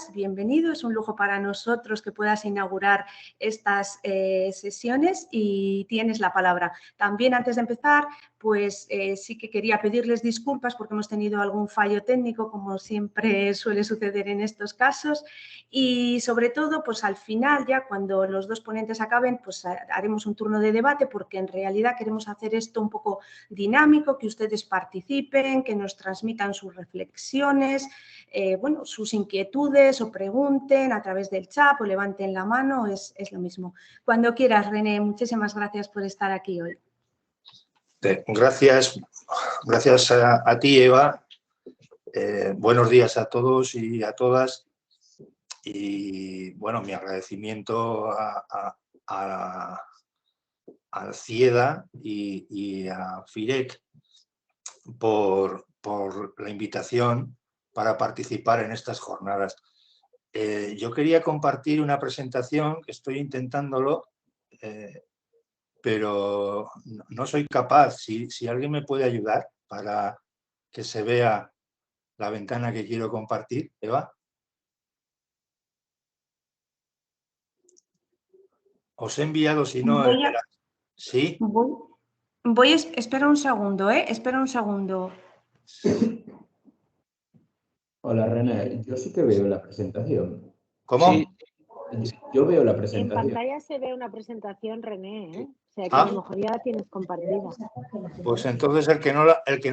estás? Bienvenido, es un lujo para nosotros que puedas inaugurar estas sesiones y tienes la palabra. También antes de empezar, pues sí que quería pedirles disculpas porque hemos tenido algún fallo técnico, como siempre suele suceder en estos casos, y sobre todo, pues al final, ya cuando los dos ponentes acaben, pues haremos un turno de debate porque en realidad queremos hacer esto un poco dinámico, que ustedes participen, que nos transmitan sus reflexiones, bueno, sus inquietudes o pregunten a través del chat o levanten la mano, es lo mismo. Cuando quieras, René, muchísimas gracias por estar aquí hoy. Gracias a ti, Eva. Buenos días a todos y a todas. Y bueno, mi agradecimiento al CIEDA y a FIREC por la invitación para participar en estas jornadas. Yo quería compartir una presentación que estoy intentándolo, pero no soy capaz. Si alguien me puede ayudar para que se vea la ventana que quiero compartir, Eva. Os he enviado, si no... ¿Sí? Espera un segundo, espera un segundo. Hola, René. Yo sí que veo la presentación. ¿Cómo? Sí. Yo veo la presentación. En pantalla se ve una presentación, René, O sea, que a lo mejor ya la tienes compartida. Pues entonces el que no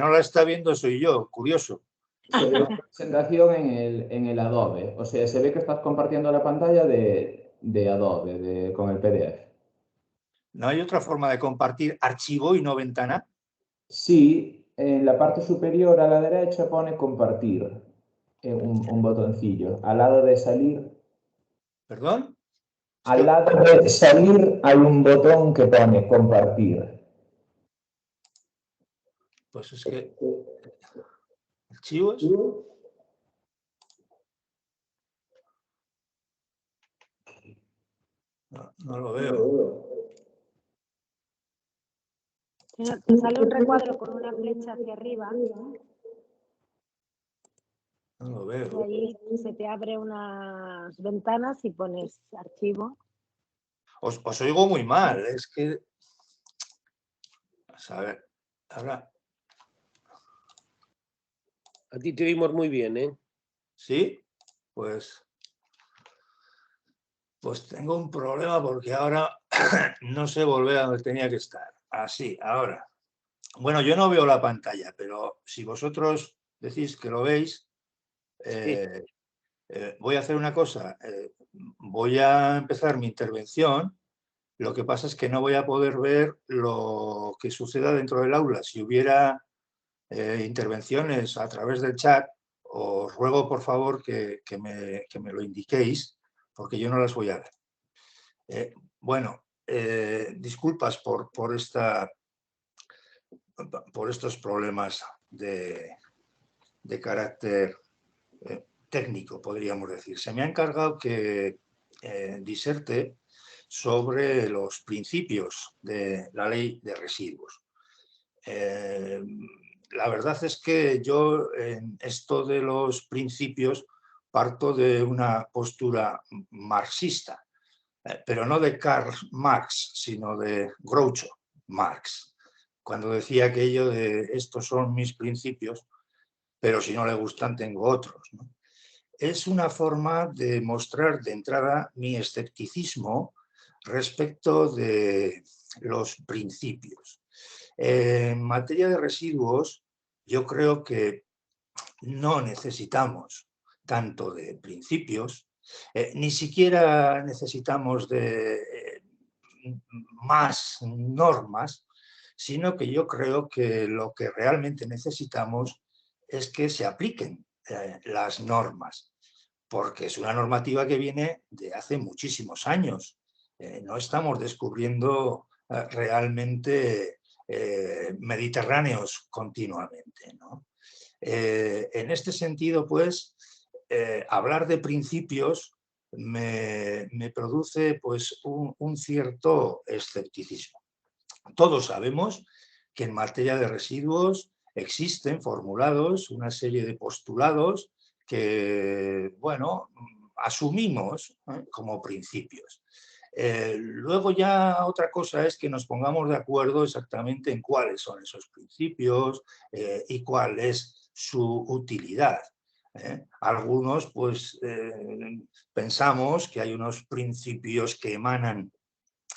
la está viendo soy yo, curioso. Se ve la presentación en el Adobe. O sea, se ve que estás compartiendo la pantalla de Adobe con el PDF. ¿No hay otra forma de compartir archivo y no ventana? Sí, en la parte superior a la derecha pone compartir. Un botoncillo. Al lado de salir... ¿Perdón? Al lado de salir hay un botón que pone compartir. Pues es que... ¿Archivos? No lo veo. Te sale un recuadro con una flecha hacia arriba. No lo veo. Y ahí se te abre unas ventanas y pones archivo. Os oigo muy mal, es que... A ver, ahora... A ti te oímos muy bien, ¿eh? ¿Sí? Pues tengo un problema porque ahora no sé volver a donde tenía que estar. Así, ahora. Bueno, yo no veo la pantalla, pero si vosotros decís que lo veis, voy a hacer una cosa. Voy a empezar mi intervención. Lo que pasa es que no voy a poder ver lo que suceda dentro del aula. Si hubiera intervenciones a través del chat, os ruego por favor que me lo indiquéis, porque yo no las voy a ver. Bueno, disculpas por estos problemas de carácter técnico, podríamos decir. Se me ha encargado que diserte sobre los principios de la ley de residuos. La verdad es que yo en esto de los principios parto de una postura marxista, pero no de Karl Marx, sino de Groucho Marx, cuando decía aquello de estos son mis principios, pero si no le gustan tengo otros, ¿no? Es una forma de mostrar de entrada mi escepticismo respecto de los principios. En materia de residuos, yo creo que no necesitamos tanto de principios, ni siquiera necesitamos de más normas, sino que yo creo que lo que realmente necesitamos es que se apliquen las normas, porque es una normativa que viene de hace muchísimos años. No estamos descubriendo realmente mediterráneos continuamente, ¿no? En este sentido, pues, hablar de principios me produce pues, un cierto escepticismo. Todos sabemos que en materia de residuos existen formulados una serie de postulados que, bueno, asumimos como principios. Luego ya otra cosa es que nos pongamos de acuerdo exactamente en cuáles son esos principios y cuál es su utilidad. Algunos pues pensamos que hay unos principios que emanan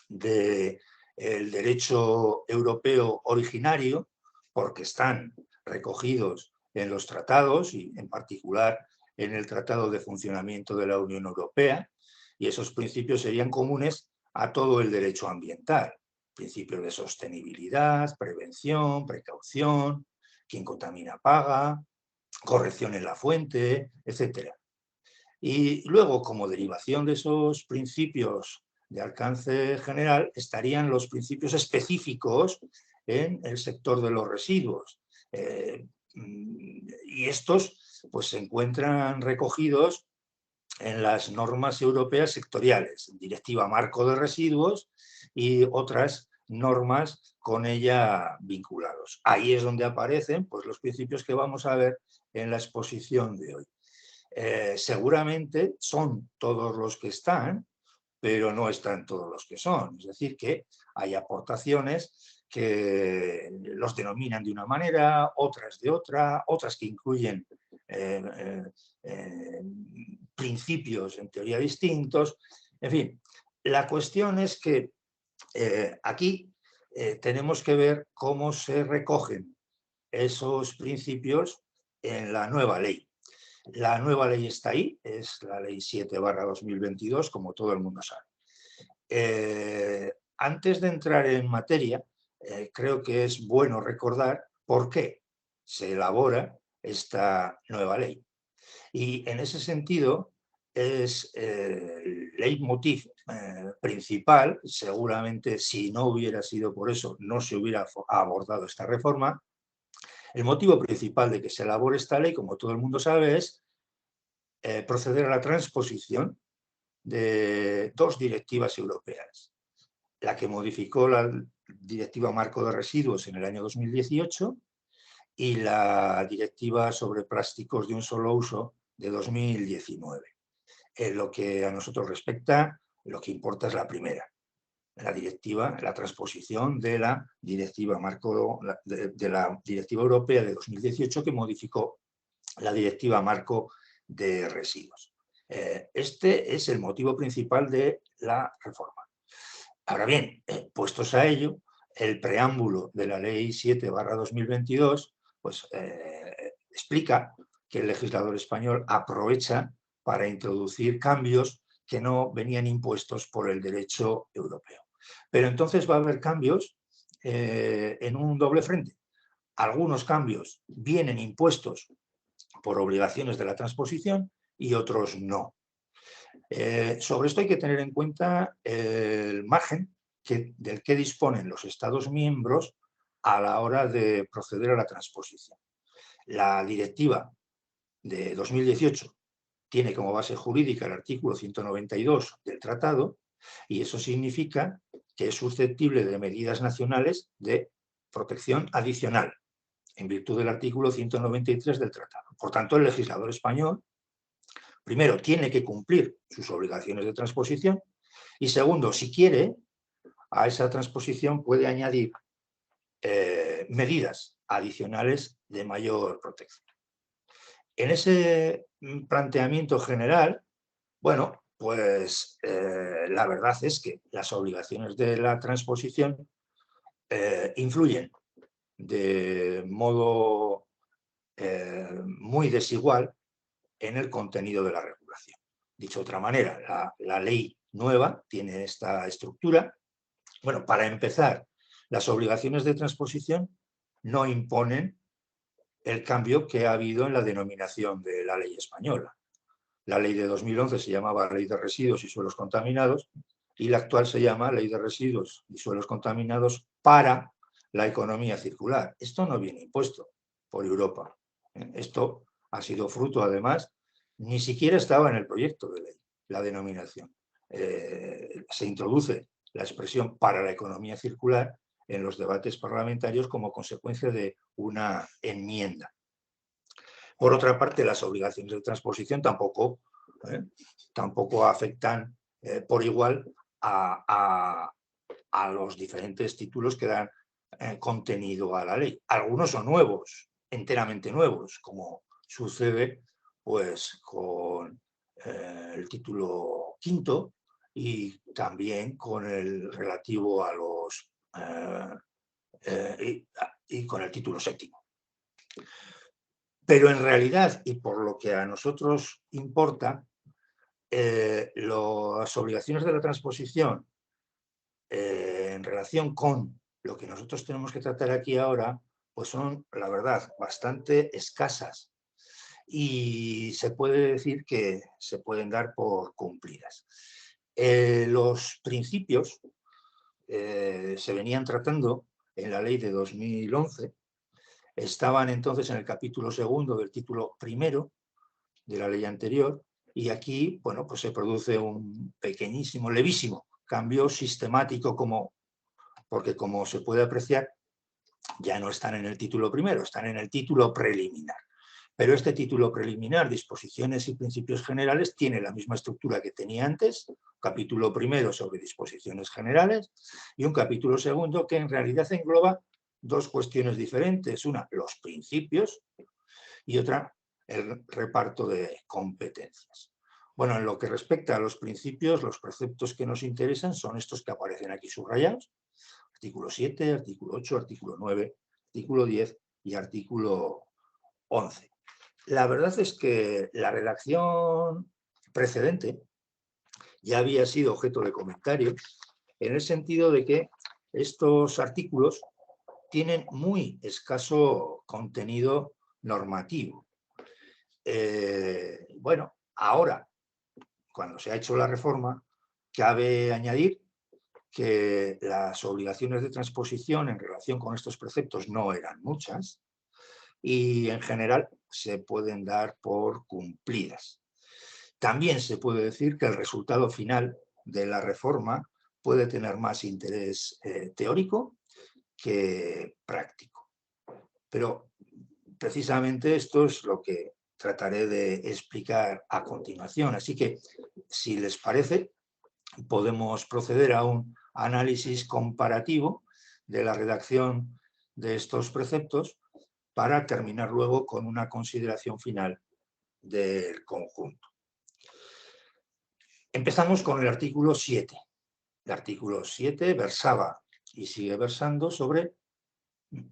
del derecho europeo originario porque están recogidos en los tratados y en particular en el Tratado de Funcionamiento de la Unión Europea, y esos principios serían comunes a todo el derecho ambiental. Principios de sostenibilidad, prevención, precaución, quien contamina paga, corrección en la fuente, etc. Y luego, como derivación de esos principios de alcance general, estarían los principios específicos en el sector de los residuos. Y estos pues, se encuentran recogidos en las normas europeas sectoriales, Directiva Marco de Residuos y otras normas con ella vinculados. Ahí es donde aparecen pues, los principios que vamos a ver en la exposición de hoy. Seguramente son todos los que están, pero no están todos los que son. Es decir, que hay aportaciones que los denominan de una manera, otras de otra, otras que incluyen principios en teoría distintos. En fin, la cuestión es que aquí tenemos que ver cómo se recogen esos principios en la nueva ley. La nueva ley está ahí, es la ley 7/2022, como todo el mundo sabe. Antes de entrar en materia, creo que es bueno recordar por qué se elabora esta nueva ley. Y en ese sentido es el leitmotiv principal, seguramente si no hubiera sido por eso no se hubiera abordado esta reforma. El motivo principal de que se elabore esta ley, como todo el mundo sabe, es proceder a la transposición de dos directivas europeas. La que modificó la Directiva Marco de Residuos en el año 2018 y la Directiva sobre Plásticos de un Solo Uso de 2019. En lo que a nosotros respecta, lo que importa es la primera. La transposición de la Directiva Marco de la Directiva Europea de 2018 que modificó la Directiva Marco de Residuos. Este es el motivo principal de la reforma. Ahora bien, puestos a ello, el preámbulo de la Ley 7/2022 pues, explica que el legislador español aprovecha para introducir cambios que no venían impuestos por el derecho europeo. Pero entonces va a haber cambios en un doble frente. Algunos cambios vienen impuestos por obligaciones de la transposición y otros no. Sobre esto hay que tener en cuenta el margen del que disponen los Estados miembros a la hora de proceder a la transposición. La directiva de 2018 tiene como base jurídica el artículo 192 del tratado y eso significa que es susceptible de medidas nacionales de protección adicional en virtud del artículo 193 del tratado. Por tanto, el legislador español, primero, tiene que cumplir sus obligaciones de transposición y segundo, si quiere, a esa transposición puede añadir medidas adicionales de mayor protección. En ese planteamiento general, bueno, pues la verdad es que las obligaciones de la transposición influyen de modo muy desigual en el contenido de la regulación. Dicho de otra manera, la ley nueva tiene esta estructura. Bueno, para empezar, las obligaciones de transposición no imponen el cambio que ha habido en la denominación de la ley española. La ley de 2011 se llamaba Ley de Residuos y Suelos Contaminados y la actual se llama Ley de Residuos y Suelos Contaminados para la Economía Circular. Esto no viene impuesto por Europa. Esto ha sido fruto, además, ni siquiera estaba en el proyecto de ley, la denominación. Se introduce la expresión para la economía circular en los debates parlamentarios como consecuencia de una enmienda. Por otra parte, las obligaciones de transposición tampoco tampoco afectan por igual a los diferentes títulos que dan contenido a la ley. Algunos son nuevos, enteramente nuevos, como sucede pues con el título quinto y también con el relativo a los y con el título séptimo. Pero en realidad, y por lo que a nosotros importa, las obligaciones de la transposición en relación con lo que nosotros tenemos que tratar aquí ahora, pues son, la verdad, bastante escasas y se puede decir que se pueden dar por cumplidas. Los principios se venían tratando en la ley de 2011, estaban entonces en el capítulo segundo del título primero de la ley anterior y aquí, bueno, pues se produce un pequeñísimo, levísimo cambio sistemático porque como se puede apreciar, ya no están en el título primero, están en el título preliminar. Pero este título preliminar, disposiciones y principios generales, tiene la misma estructura que tenía antes, capítulo primero sobre disposiciones generales y un capítulo segundo que en realidad engloba dos cuestiones diferentes. Una, los principios y otra, el reparto de competencias. Bueno, en lo que respecta a los principios, los preceptos que nos interesan son estos que aparecen aquí subrayados. Artículo 7, artículo 8, artículo 9, artículo 10 y artículo 11. La verdad es que la redacción precedente ya había sido objeto de comentario en el sentido de que estos artículos tienen muy escaso contenido normativo. Bueno, ahora, cuando se ha hecho la reforma, cabe añadir que las obligaciones de transposición en relación con estos preceptos no eran muchas y en general se pueden dar por cumplidas. También se puede decir que el resultado final de la reforma puede tener más interés teórico que práctico. Pero precisamente esto es lo que trataré de explicar a continuación. Así que, si les parece, podemos proceder a un análisis comparativo de la redacción de estos preceptos para terminar luego con una consideración final del conjunto. Empezamos con el artículo 7. El artículo 7 versaba y sigue versando sobre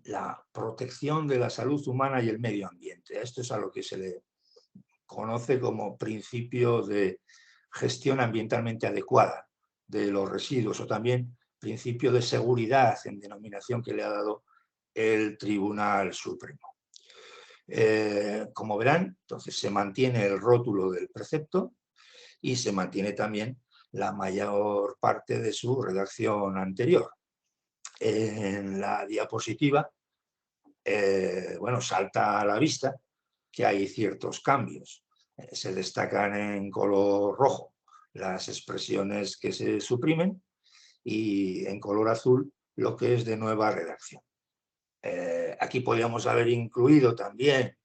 la protección de la salud humana y el medio ambiente. Esto es a lo que se le conoce como principio de gestión ambientalmente adecuada de los residuos o también principio de seguridad en denominación que le ha dado el Tribunal Supremo. Como verán, entonces se mantiene el rótulo del precepto y se mantiene también la mayor parte de su redacción anterior. En la diapositiva, bueno, salta a la vista que hay ciertos cambios. Se destacan en color rojo las expresiones que se suprimen y en color azul lo que es de nueva redacción. Aquí podríamos haber incluido también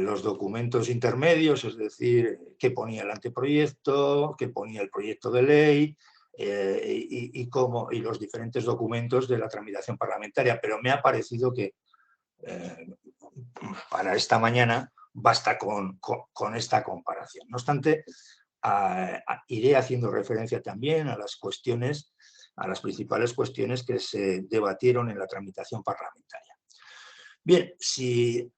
los documentos intermedios, es decir, qué ponía el anteproyecto, qué ponía el proyecto de ley y los diferentes documentos de la tramitación parlamentaria, pero me ha parecido que para esta mañana basta con esta comparación. No obstante, iré haciendo referencia también a las cuestiones, a las principales cuestiones que se debatieron en la tramitación parlamentaria. Bien, si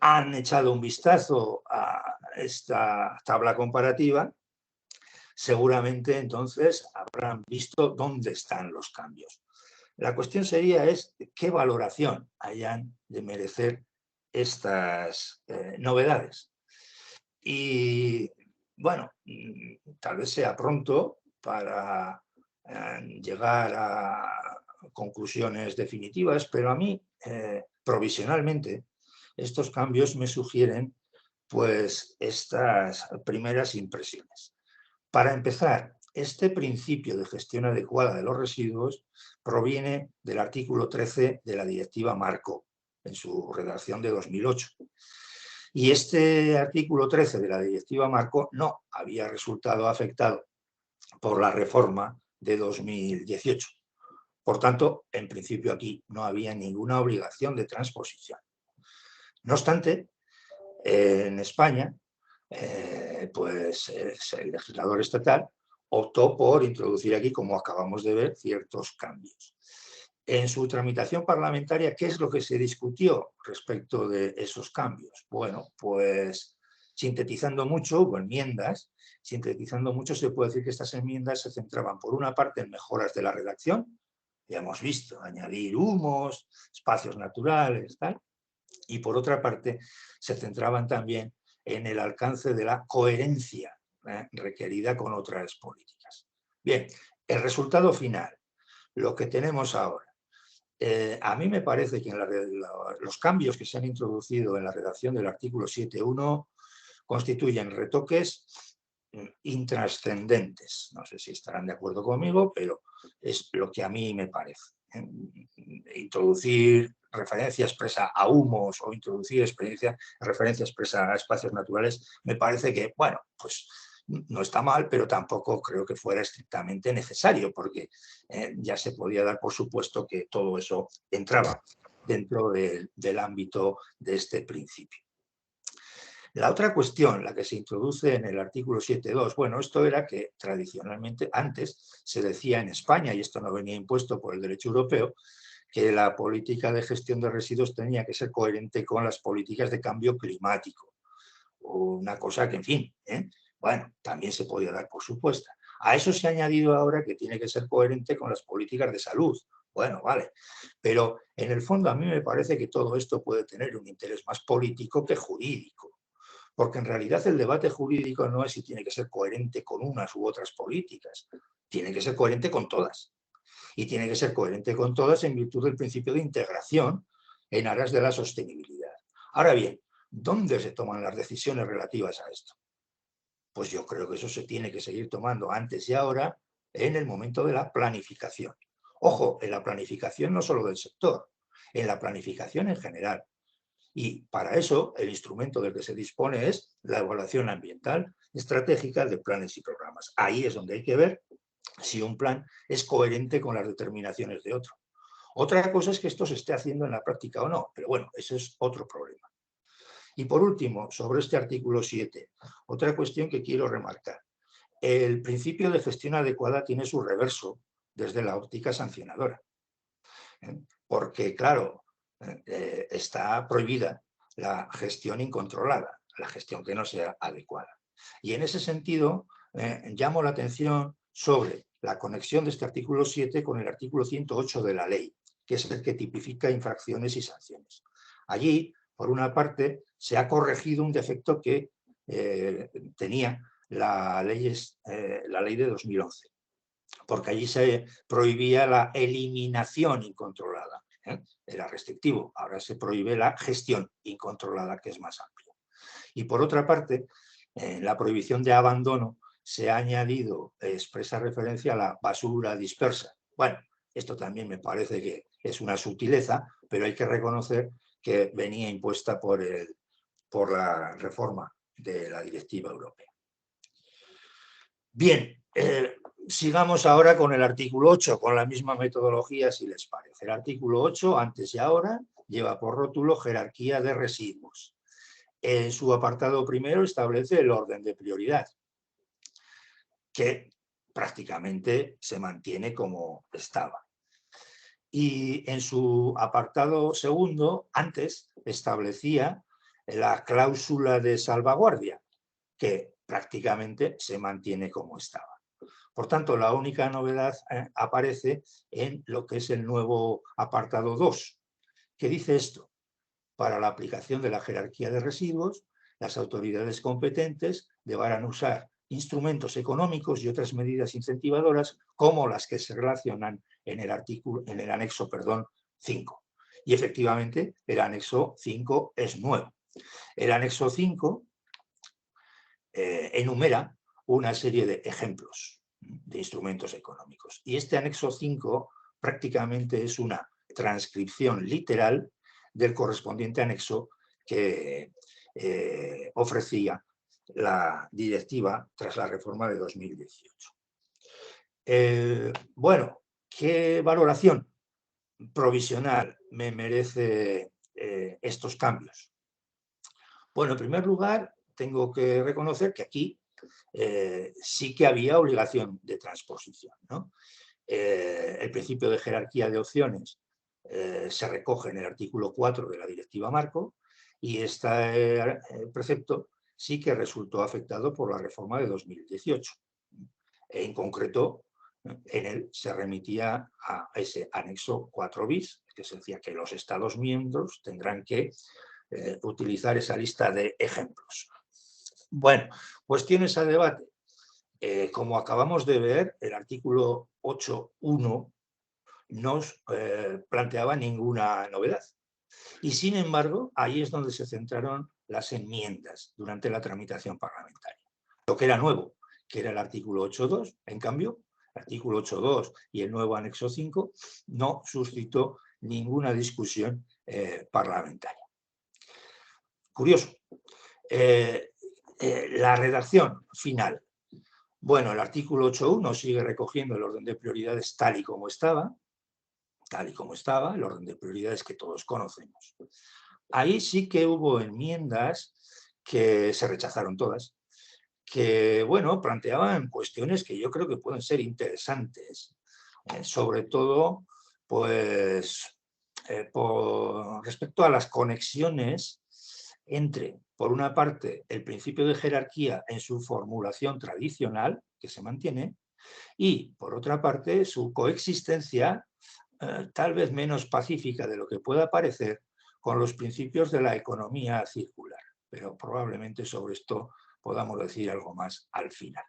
han echado un vistazo a esta tabla comparativa, seguramente entonces habrán visto dónde están los cambios. La cuestión sería qué valoración hayan de merecer estas novedades. Y bueno, tal vez sea pronto para llegar a conclusiones definitivas, pero a mí, provisionalmente, estos cambios me sugieren pues estas primeras impresiones. Para empezar, este principio de gestión adecuada de los residuos proviene del artículo 13 de la Directiva Marco, en su redacción de 2008. Y este artículo 13 de la Directiva Marco no había resultado afectado por la reforma de 2018. Por tanto, en principio aquí no había ninguna obligación de transposición. No obstante, en España, pues el legislador estatal optó por introducir aquí, como acabamos de ver, ciertos cambios. En su tramitación parlamentaria, ¿qué es lo que se discutió respecto de esos cambios? Bueno, pues sintetizando mucho, hubo enmiendas. Sintetizando mucho, se puede decir que estas enmiendas se centraban, por una parte, en mejoras de la redacción, ya hemos visto, añadir humos, espacios naturales, tal, y por otra parte, se centraban también en el alcance de la coherencia requerida con otras políticas. Bien, el resultado final, lo que tenemos ahora. A mí me parece que los cambios que se han introducido en la redacción del artículo 7.1 constituyen retoques intrascendentes. No sé si estarán de acuerdo conmigo, pero es lo que a mí me parece. Introducir referencia expresa a humos o introducir referencia expresa a espacios naturales, me parece que, bueno, pues no está mal, pero tampoco creo que fuera estrictamente necesario, porque ya se podía dar por supuesto que todo eso entraba dentro del ámbito de este principio. La otra cuestión, la que se introduce en el artículo 7.2, bueno, esto era que tradicionalmente antes se decía en España, y esto no venía impuesto por el derecho europeo, que la política de gestión de residuos tenía que ser coherente con las políticas de cambio climático. Una cosa que, en fin, bueno, también se podía dar por supuesta. A eso se ha añadido ahora que tiene que ser coherente con las políticas de salud. Bueno, vale, pero en el fondo a mí me parece que todo esto puede tener un interés más político que jurídico. Porque en realidad el debate jurídico no es si tiene que ser coherente con unas u otras políticas, tiene que ser coherente con todas. Y tiene que ser coherente con todas en virtud del principio de integración en aras de la sostenibilidad. Ahora bien, ¿dónde se toman las decisiones relativas a esto? Pues yo creo que eso se tiene que seguir tomando antes y ahora en el momento de la planificación. Ojo, en la planificación no solo del sector, en la planificación en general. Y para eso el instrumento del que se dispone es la evaluación ambiental estratégica de planes y programas. Ahí es donde hay que ver si un plan es coherente con las determinaciones de otro. Otra cosa es que esto se esté haciendo en la práctica o no, pero bueno, ese es otro problema. Y por último, sobre este artículo 7, otra cuestión que quiero remarcar. El principio de gestión adecuada tiene su reverso desde la óptica sancionadora. Porque, claro, está prohibida la gestión incontrolada, la gestión que no sea adecuada. Y en ese sentido, llamo la atención sobre la conexión de este artículo 7 con el artículo 108 de la ley, que es el que tipifica infracciones y sanciones. Allí, por una parte, se ha corregido un defecto que tenía la ley de 2011, porque allí se prohibía la eliminación incontrolada. Era restrictivo, ahora se prohíbe la gestión incontrolada, que es más amplia. Y por otra parte, en la prohibición de abandono se ha añadido expresa referencia a la basura dispersa. Bueno, esto también me parece que es una sutileza, pero hay que reconocer que venía impuesta por la reforma de la Directiva Europea. Bien, sigamos ahora con el artículo 8, con la misma metodología, si les parece. El artículo 8, antes y ahora, lleva por rótulo jerarquía de residuos. En su apartado primero establece el orden de prioridad, que prácticamente se mantiene como estaba. Y en su apartado segundo, antes, establecía la cláusula de salvaguardia, que prácticamente se mantiene como estaba. Por tanto, la única novedad aparece en lo que es el nuevo apartado 2, que dice esto: para la aplicación de la jerarquía de residuos, las autoridades competentes deberán usar instrumentos económicos y otras medidas incentivadoras como las que se relacionan en el anexo 5. Y efectivamente, el anexo 5 es nuevo. El anexo 5 enumera una serie de ejemplos de instrumentos económicos. Y este anexo 5 prácticamente es una transcripción literal del correspondiente anexo que ofrecía la directiva tras la reforma de 2018. Bueno, ¿qué valoración provisional me merece estos cambios? Bueno, en primer lugar, tengo que reconocer que aquí sí que había obligación de transposición, ¿no? El principio de jerarquía de opciones se recoge en el artículo 4 de la Directiva Marco y este precepto sí que resultó afectado por la reforma de 2018. En concreto, en él se remitía a ese anexo 4 bis, que se decía que los Estados miembros tendrán que utilizar esa lista de ejemplos. Bueno, cuestiones a debate. Como acabamos de ver, el artículo 8.1 no planteaba ninguna novedad. Y sin embargo, ahí es donde se centraron las enmiendas durante la tramitación parlamentaria. Lo que era nuevo, que era el artículo 8.2, en cambio, el artículo 8.2 y el nuevo anexo 5 no suscitó ninguna discusión parlamentaria. Curioso. La redacción final. Bueno, el artículo 8.1 sigue recogiendo el orden de prioridades tal y como estaba, el orden de prioridades que todos conocemos. Ahí sí que hubo enmiendas que se rechazaron todas, que, bueno, planteaban cuestiones que yo creo que pueden ser interesantes, sobre todo, pues, respecto a las conexiones entre, por una parte, el principio de jerarquía en su formulación tradicional, que se mantiene, y, por otra parte, su coexistencia, tal vez menos pacífica de lo que pueda parecer, con los principios de la economía circular. Pero probablemente sobre esto podamos decir algo más al final.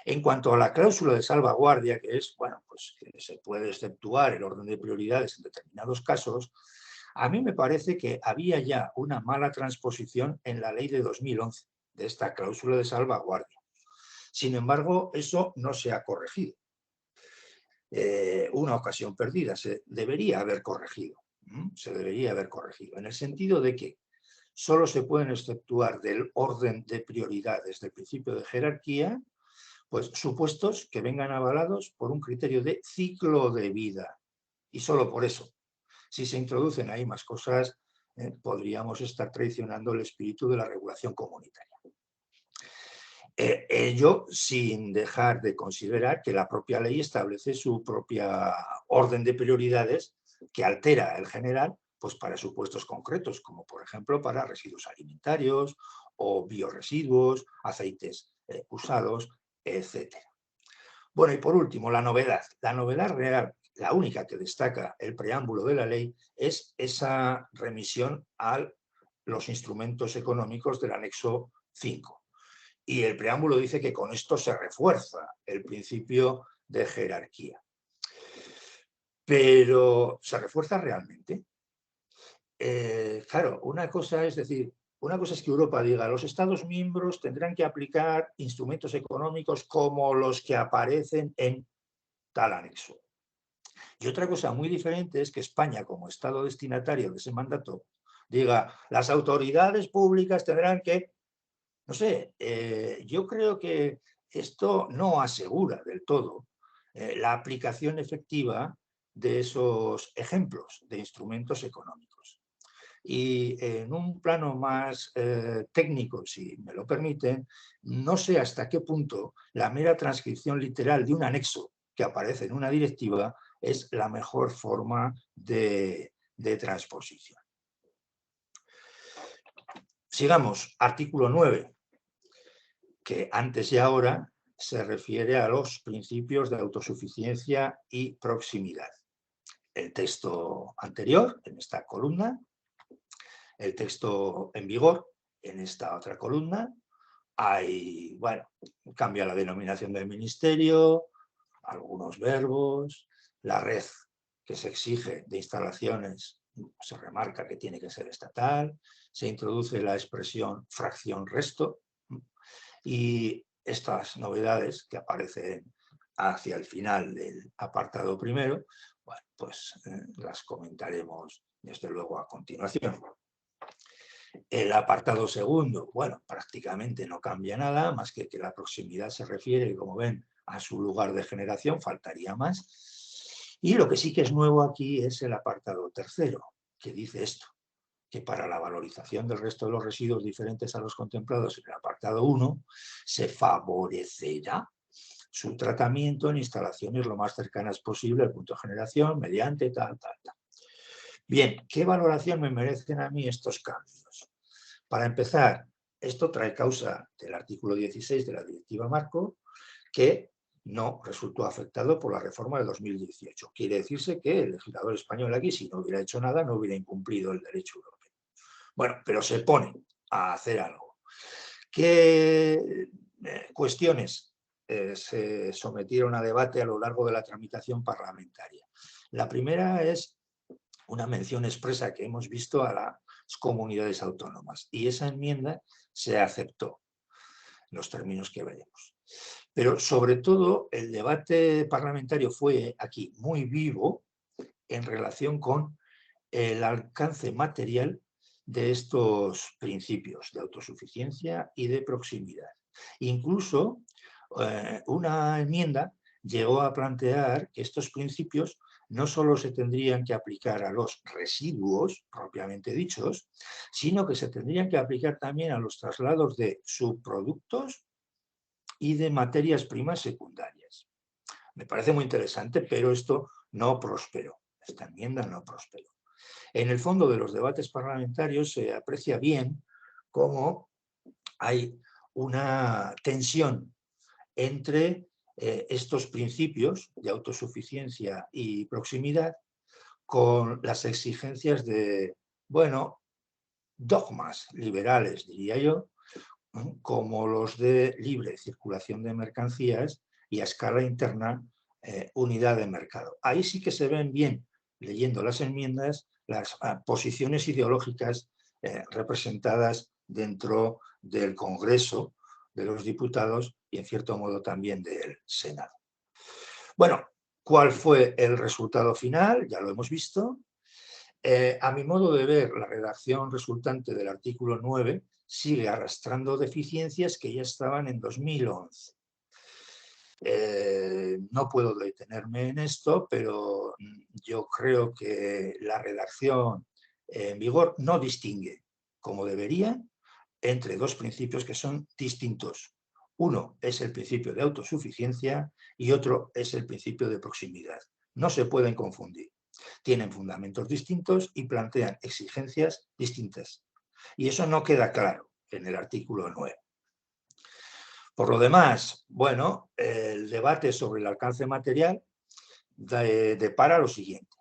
En cuanto a la cláusula de salvaguardia, que es, bueno, pues que se puede exceptuar el orden de prioridades en determinados casos, a mí me parece que había ya una mala transposición en la ley de 2011 de esta cláusula de salvaguardia. Sin embargo, eso no se ha corregido. Una ocasión perdida, se debería haber corregido. En el sentido de que solo se pueden exceptuar del orden de prioridades del principio de jerarquía, pues supuestos que vengan avalados por un criterio de ciclo de vida. Y solo por eso. Si se introducen ahí más cosas, podríamos estar traicionando el espíritu de la regulación comunitaria. Ello sin dejar de considerar que la propia ley establece su propia orden de prioridades que altera el general, pues para supuestos concretos, como por ejemplo para residuos alimentarios o bioresiduos, aceites usados, etc. Bueno, y por último, la novedad. La novedad real, la única que destaca el preámbulo de la ley, es esa remisión a los instrumentos económicos del anexo 5. Y el preámbulo dice que con esto se refuerza el principio de jerarquía. Pero, ¿se refuerza realmente? Claro, una cosa es que Europa diga los Estados miembros tendrán que aplicar instrumentos económicos como los que aparecen en tal anexo. Y otra cosa muy diferente es que España, como Estado destinatario de ese mandato, diga las autoridades públicas tendrán que... No sé, yo creo que esto no asegura del todo la aplicación efectiva de esos ejemplos de instrumentos económicos. Y en un plano más técnico, si me lo permiten, no sé hasta qué punto la mera transcripción literal de un anexo que aparece en una directiva es la mejor forma de transposición. Sigamos, artículo 9. Que antes y ahora se refiere a los principios de autosuficiencia y proximidad. El texto anterior, en esta columna, el texto en vigor, en esta otra columna, hay, bueno, cambia la denominación del ministerio, algunos verbos, la red que se exige de instalaciones se remarca que tiene que ser estatal, se introduce la expresión fracción resto, y estas novedades que aparecen hacia el final del apartado primero, bueno, pues las comentaremos desde luego a continuación. El apartado segundo, bueno, prácticamente no cambia nada, más que la proximidad se refiere, como ven, a su lugar de generación, faltaría más. Y lo que sí que es nuevo aquí es el apartado tercero, que dice esto, que para la valorización del resto de los residuos diferentes a los contemplados en el apartado 1, se favorecerá su tratamiento en instalaciones lo más cercanas posible al punto de generación, mediante tal. Bien, ¿qué valoración me merecen a mí estos cambios? Para empezar, esto trae causa del artículo 16 de la Directiva Marco, que no resultó afectado por la reforma de 2018. Quiere decirse que el legislador español aquí, si no hubiera hecho nada, no hubiera incumplido el derecho europeo. Bueno, pero se pone a hacer algo. ¿Qué cuestiones se sometieron a debate a lo largo de la tramitación parlamentaria? La primera es una mención expresa que hemos visto a las comunidades autónomas, y esa enmienda se aceptó en los términos que veremos. Pero sobre todo el debate parlamentario fue aquí muy vivo en relación con el alcance material de estos principios de autosuficiencia y de proximidad. Incluso una enmienda llegó a plantear que estos principios no solo se tendrían que aplicar a los residuos propiamente dichos, sino que se tendrían que aplicar también a los traslados de subproductos y de materias primas secundarias. Me parece muy interesante, pero esto no prosperó. Esta enmienda no prosperó. En el fondo de los debates parlamentarios se aprecia bien cómo hay una tensión entre estos principios de autosuficiencia y proximidad con las exigencias de, bueno, dogmas liberales, diría yo, como los de libre circulación de mercancías y a escala interna unidad de mercado. Ahí sí que se ven bien, leyendo las enmiendas, las posiciones ideológicas representadas dentro del Congreso de los Diputados y en cierto modo también del Senado. Bueno, ¿cuál fue el resultado final? Ya lo hemos visto. A mi modo de ver, la redacción resultante del artículo 9 sigue arrastrando deficiencias que ya estaban en 2011. No puedo detenerme en esto, pero yo creo que la redacción en vigor no distingue, como debería, entre dos principios que son distintos. Uno es el principio de autosuficiencia y otro es el principio de proximidad. No se pueden confundir. Tienen fundamentos distintos y plantean exigencias distintas. Y eso no queda claro en el artículo 9. Por lo demás, bueno, el debate sobre el alcance material depara lo siguiente.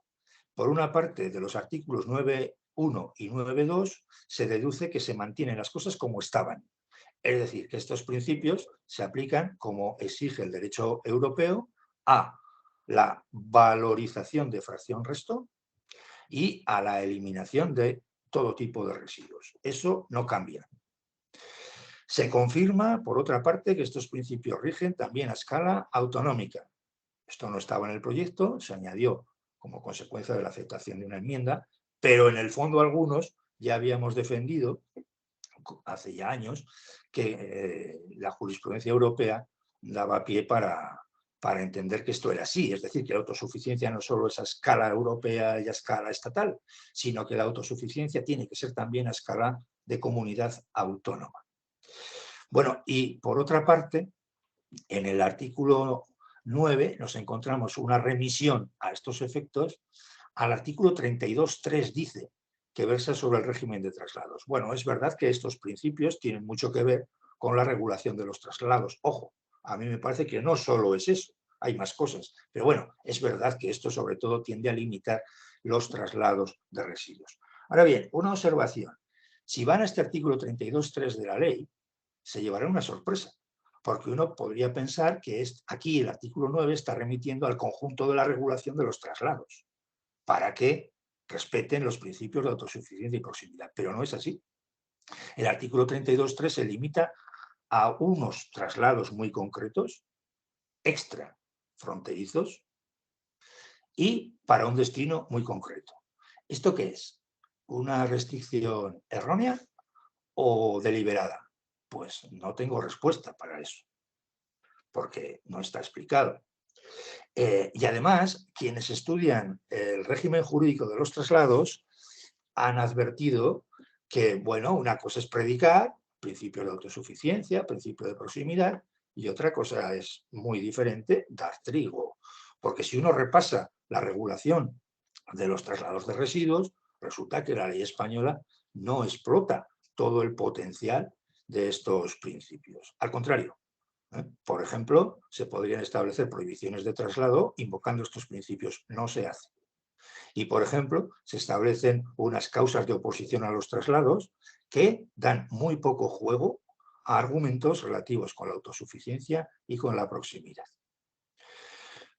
Por una parte, de los artículos 9.1 y 9.2 se deduce que se mantienen las cosas como estaban. Es decir, que estos principios se aplican, como exige el derecho europeo, a la valorización de fracción resto y a la eliminación de todo tipo de residuos. Eso no cambia. Se confirma, por otra parte, que estos principios rigen también a escala autonómica. Esto no estaba en el proyecto, se añadió como consecuencia de la aceptación de una enmienda, pero en el fondo algunos ya habíamos defendido hace ya años que la jurisprudencia europea daba pie para entender que esto era así, es decir, que la autosuficiencia no solo es a escala europea y a escala estatal, sino que la autosuficiencia tiene que ser también a escala de comunidad autónoma. Bueno, y por otra parte, en el artículo 9 nos encontramos una remisión a estos efectos al artículo 32.3, dice que versa sobre el régimen de traslados. Bueno, es verdad que estos principios tienen mucho que ver con la regulación de los traslados. Ojo, a mí me parece que no solo es eso, hay más cosas. Pero bueno, es verdad que esto sobre todo tiende a limitar los traslados de residuos. Ahora bien, una observación. Si van a este artículo 32.3 de la ley, se llevará una sorpresa, porque uno podría pensar que aquí el artículo 9 está remitiendo al conjunto de la regulación de los traslados, para que respeten los principios de autosuficiencia y proximidad, pero no es así. El artículo 32.3 se limita a unos traslados muy concretos, extra fronterizos, y para un destino muy concreto. ¿Esto qué es? ¿Una restricción errónea o deliberada? Pues no tengo respuesta para eso, porque no está explicado. Y además, quienes estudian el régimen jurídico de los traslados han advertido que, bueno, una cosa es predicar, principio de autosuficiencia, principio de proximidad, y otra cosa es muy diferente, dar trigo. Porque si uno repasa la regulación de los traslados de residuos, resulta que la ley española no explota todo el potencial de estos principios. Al contrario, por ejemplo, se podrían establecer prohibiciones de traslado invocando estos principios. No se hace. Y, por ejemplo, se establecen unas causas de oposición a los traslados que dan muy poco juego a argumentos relativos con la autosuficiencia y con la proximidad.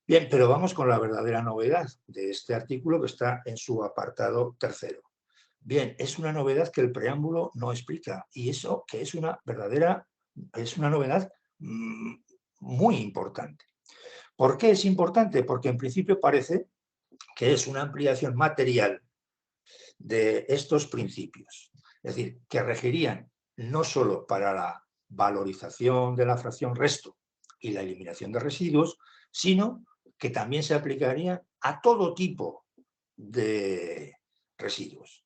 Bien, pero vamos con la verdadera novedad de este artículo que está en su apartado tercero. Bien, es una novedad que el preámbulo no explica, y eso que es una novedad muy importante. ¿Por qué es importante? Porque en principio parece que es una ampliación material de estos principios. Es decir, que regirían no solo para la valorización de la fracción resto y la eliminación de residuos, sino que también se aplicarían a todo tipo de residuos.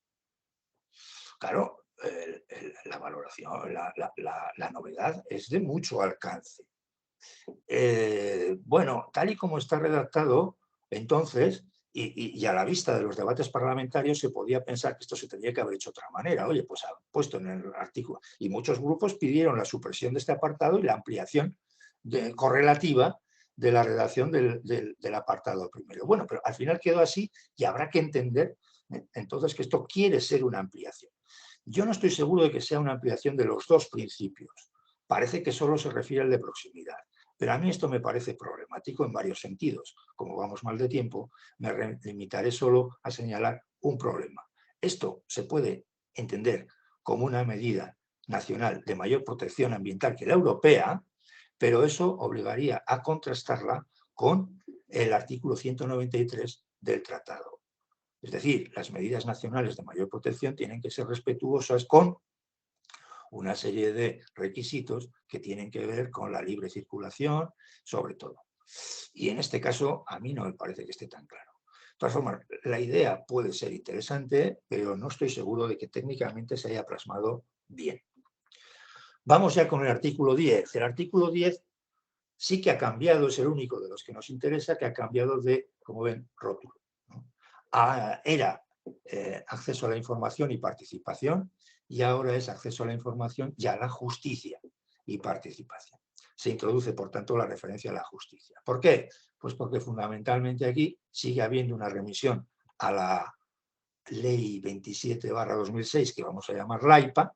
Claro, la valoración, la novedad es de mucho alcance. Bueno, tal y como está redactado, entonces, y a la vista de los debates parlamentarios, se podía pensar que esto se tendría que haber hecho de otra manera. Oye, pues ha puesto en el artículo. Y muchos grupos pidieron la supresión de este apartado y la ampliación correlativa de la redacción del apartado primero. Bueno, pero al final quedó así y habrá que entender entonces que esto quiere ser una ampliación. Yo no estoy seguro de que sea una ampliación de los dos principios. Parece que solo se refiere al de proximidad. Pero a mí esto me parece problemático en varios sentidos. Como vamos mal de tiempo, me limitaré solo a señalar un problema. Esto se puede entender como una medida nacional de mayor protección ambiental que la europea, pero eso obligaría a contrastarla con el artículo 193 del tratado. Es decir, las medidas nacionales de mayor protección tienen que ser respetuosas con una serie de requisitos que tienen que ver con la libre circulación, sobre todo. Y en este caso, a mí no me parece que esté tan claro. De todas formas, la idea puede ser interesante, pero no estoy seguro de que técnicamente se haya plasmado bien. Vamos ya con el artículo 10. El artículo 10 sí que ha cambiado, es el único de los que nos interesa, que ha cambiado de, como ven, rótulo, ¿no? Era acceso a la información y participación, y ahora es acceso a la información y a la justicia y participación. Se introduce, por tanto, la referencia a la justicia. ¿Por qué? Pues porque fundamentalmente aquí sigue habiendo una remisión a la Ley 27/2006, que vamos a llamar LAIPA,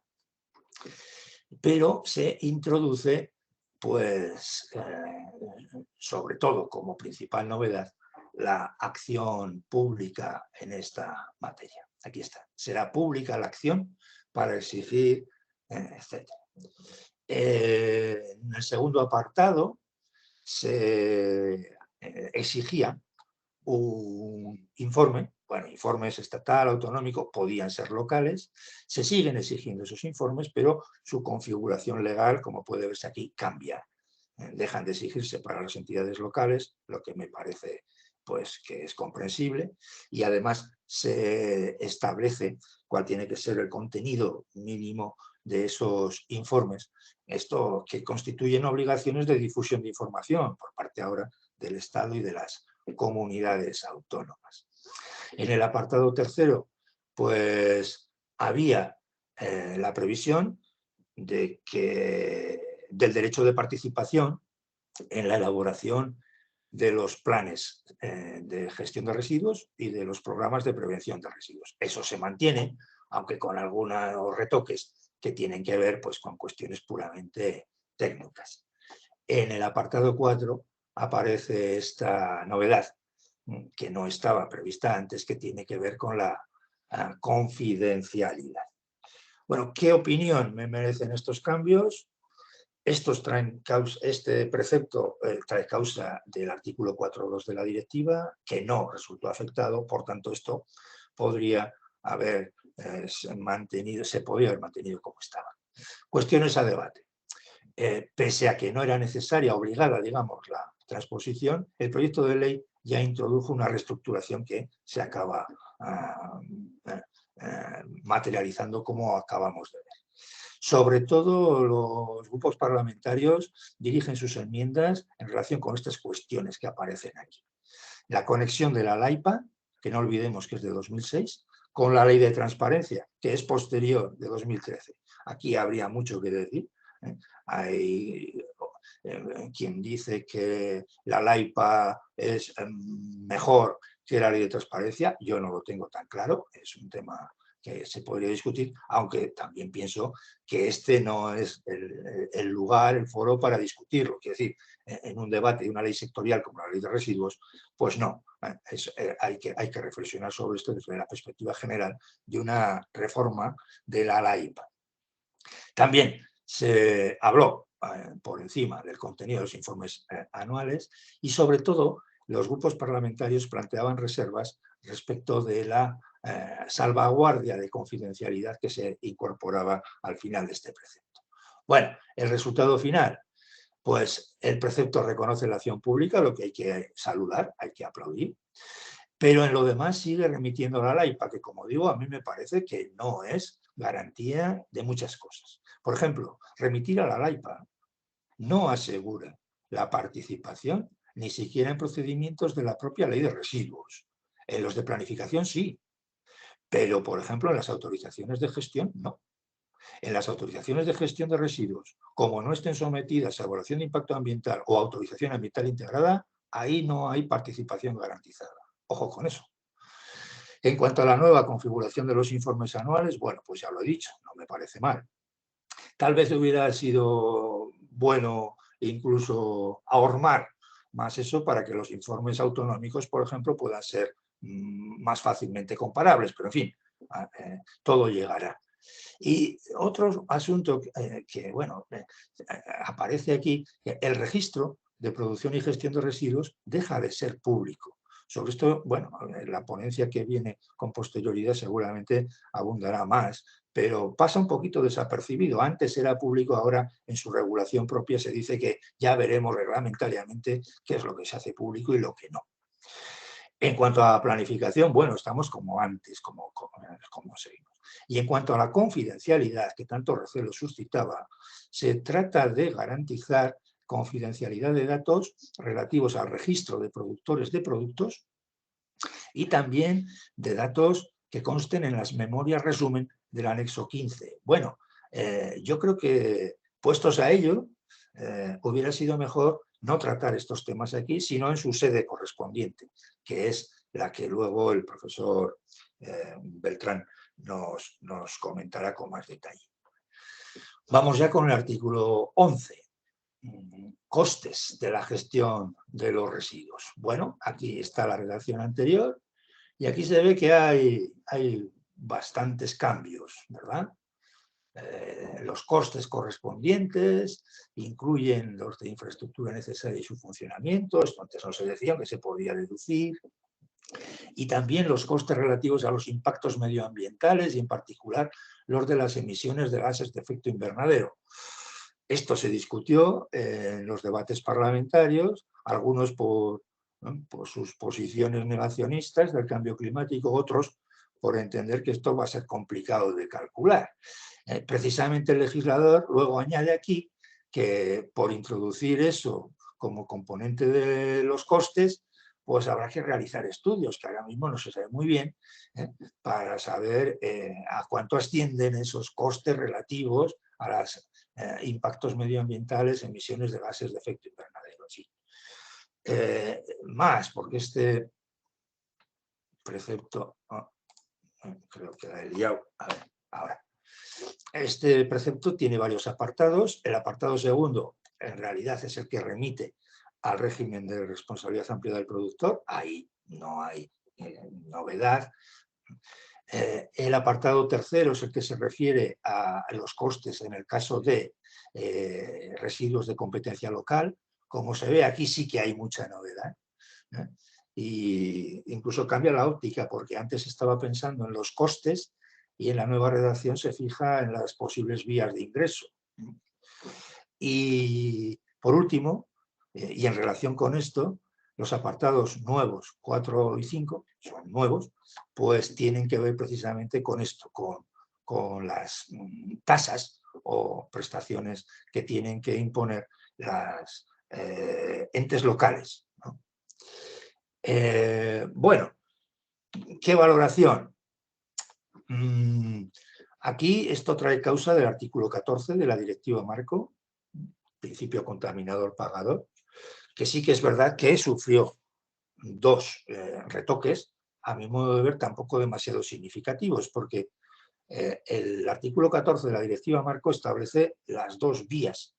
pero se introduce, pues, sobre todo como principal novedad, la acción pública en esta materia. Aquí está. Será pública la acción para exigir, etc. En el segundo apartado se exigía un informe, bueno, informes estatal, autonómico, podían ser locales, se siguen exigiendo esos informes, pero su configuración legal, como puede verse aquí, cambia. Dejan de exigirse para las entidades locales, lo que me parece pues que es comprensible, y además se establece cuál tiene que ser el contenido mínimo de esos informes. Esto que constituyen obligaciones de difusión de información por parte ahora del Estado y de las comunidades autónomas. En el apartado tercero, pues había la previsión de del derecho de participación en la elaboración de los planes de gestión de residuos y de los programas de prevención de residuos. Eso se mantiene, aunque con algunos retoques que tienen que ver pues, con cuestiones puramente técnicas. En el apartado 4 aparece esta novedad que no estaba prevista antes, que tiene que ver con la confidencialidad. Bueno, ¿qué opinión me merecen estos cambios? Este precepto trae causa del artículo 4.2 de la directiva, que no resultó afectado, por tanto esto podría haber se podía haber mantenido como estaba. Cuestiones a debate. Pese a que no era necesaria, obligada, digamos, la transposición, el proyecto de ley ya introdujo una reestructuración que se acaba materializando como acabamos de ver. Sobre todo los grupos parlamentarios dirigen sus enmiendas en relación con estas cuestiones que aparecen aquí. La conexión de la LAIPA, que no olvidemos que es de 2006, con la ley de transparencia, que es posterior, de 2013. Aquí habría mucho que decir. Hay quien dice que la LAIPA es mejor que la ley de transparencia. Yo no lo tengo tan claro, es un tema que se podría discutir, aunque también pienso que este no es el lugar, el foro para discutirlo. Quiero decir, en un debate de una ley sectorial como la ley de residuos, pues no, hay que reflexionar sobre esto desde la perspectiva general de una reforma de la LAIPA. También se habló por encima del contenido de los informes anuales y sobre todo los grupos parlamentarios planteaban reservas respecto de la salvaguardia de confidencialidad que se incorporaba al final de este precepto. Bueno, el resultado final, pues el precepto reconoce la acción pública, lo que hay que saludar, hay que aplaudir, pero en lo demás sigue remitiendo a la LAIPA, que como digo, a mí me parece que no es garantía de muchas cosas. Por ejemplo, remitir a la LAIPA no asegura la participación ni siquiera en procedimientos de la propia ley de residuos. En los de planificación sí, pero por ejemplo en las autorizaciones de gestión no. En las autorizaciones de gestión de residuos, como no estén sometidas a evaluación de impacto ambiental o autorización ambiental integrada, ahí no hay participación garantizada. Ojo con eso. En cuanto a la nueva configuración de los informes anuales, bueno, pues ya lo he dicho, no me parece mal. Tal vez hubiera sido bueno incluso ahormar más eso para que los informes autonómicos, por ejemplo, puedan ser más fácilmente comparables, pero en fin, todo llegará. Y otro asunto que bueno, aparece aquí, que el registro de producción y gestión de residuos deja de ser público. Sobre esto, bueno, la ponencia que viene con posterioridad seguramente abundará más, pero pasa un poquito desapercibido. Antes era público, ahora en su regulación propia se dice que ya veremos reglamentariamente qué es lo que se hace público y lo que no. En cuanto a planificación, bueno, estamos como antes, como seguimos. Y en cuanto a la confidencialidad, que tanto recelo suscitaba, se trata de garantizar confidencialidad de datos relativos al registro de productores de productos y también de datos que consten en las memorias resumen del anexo 15. Bueno, yo creo que puestos a ello, hubiera sido mejor no tratar estos temas aquí, sino en su sede correspondiente, que es la que luego el profesor Beltrán nos comentará con más detalle. Vamos ya con el artículo 11. Costes de la gestión de los residuos. Bueno, aquí está la redacción anterior y aquí se ve que hay bastantes cambios, ¿verdad? Los costes correspondientes incluyen los de infraestructura necesaria y su funcionamiento, esto antes no se decía, que se podía deducir, y también los costes relativos a los impactos medioambientales y en particular los de las emisiones de gases de efecto invernadero. Esto se discutió en los debates parlamentarios, algunos por sus posiciones negacionistas del cambio climático, otros por entender que esto va a ser complicado de calcular. Precisamente el legislador luego añade aquí que por introducir eso como componente de los costes, pues habrá que realizar estudios, que ahora mismo no se sabe muy bien, para saber a cuánto ascienden esos costes relativos a los impactos medioambientales, emisiones de gases de efecto invernadero. Sí. Más, porque este precepto, creo que la he liado, a ver, ahora. Este precepto tiene varios apartados. El apartado segundo, en realidad, es el que remite al régimen de responsabilidad amplia del productor. Ahí no hay novedad. El apartado tercero es el que se refiere a los costes en el caso de residuos de competencia local. Como se ve, aquí sí que hay mucha novedad. Y incluso cambia la óptica, porque antes estaba pensando en los costes y en la nueva redacción se fija en las posibles vías de ingreso. Y por último, y en relación con esto, los apartados nuevos 4 y 5, son nuevos, pues tienen que ver precisamente con esto, con las tasas o prestaciones que tienen que imponer las entes locales, ¿no? Bueno, ¿qué valoración? Aquí esto trae causa del artículo 14 de la Directiva Marco, principio contaminador-pagador, que sí que es verdad que sufrió dos retoques, a mi modo de ver tampoco demasiado significativos, porque el artículo 14 de la Directiva Marco establece las dos vías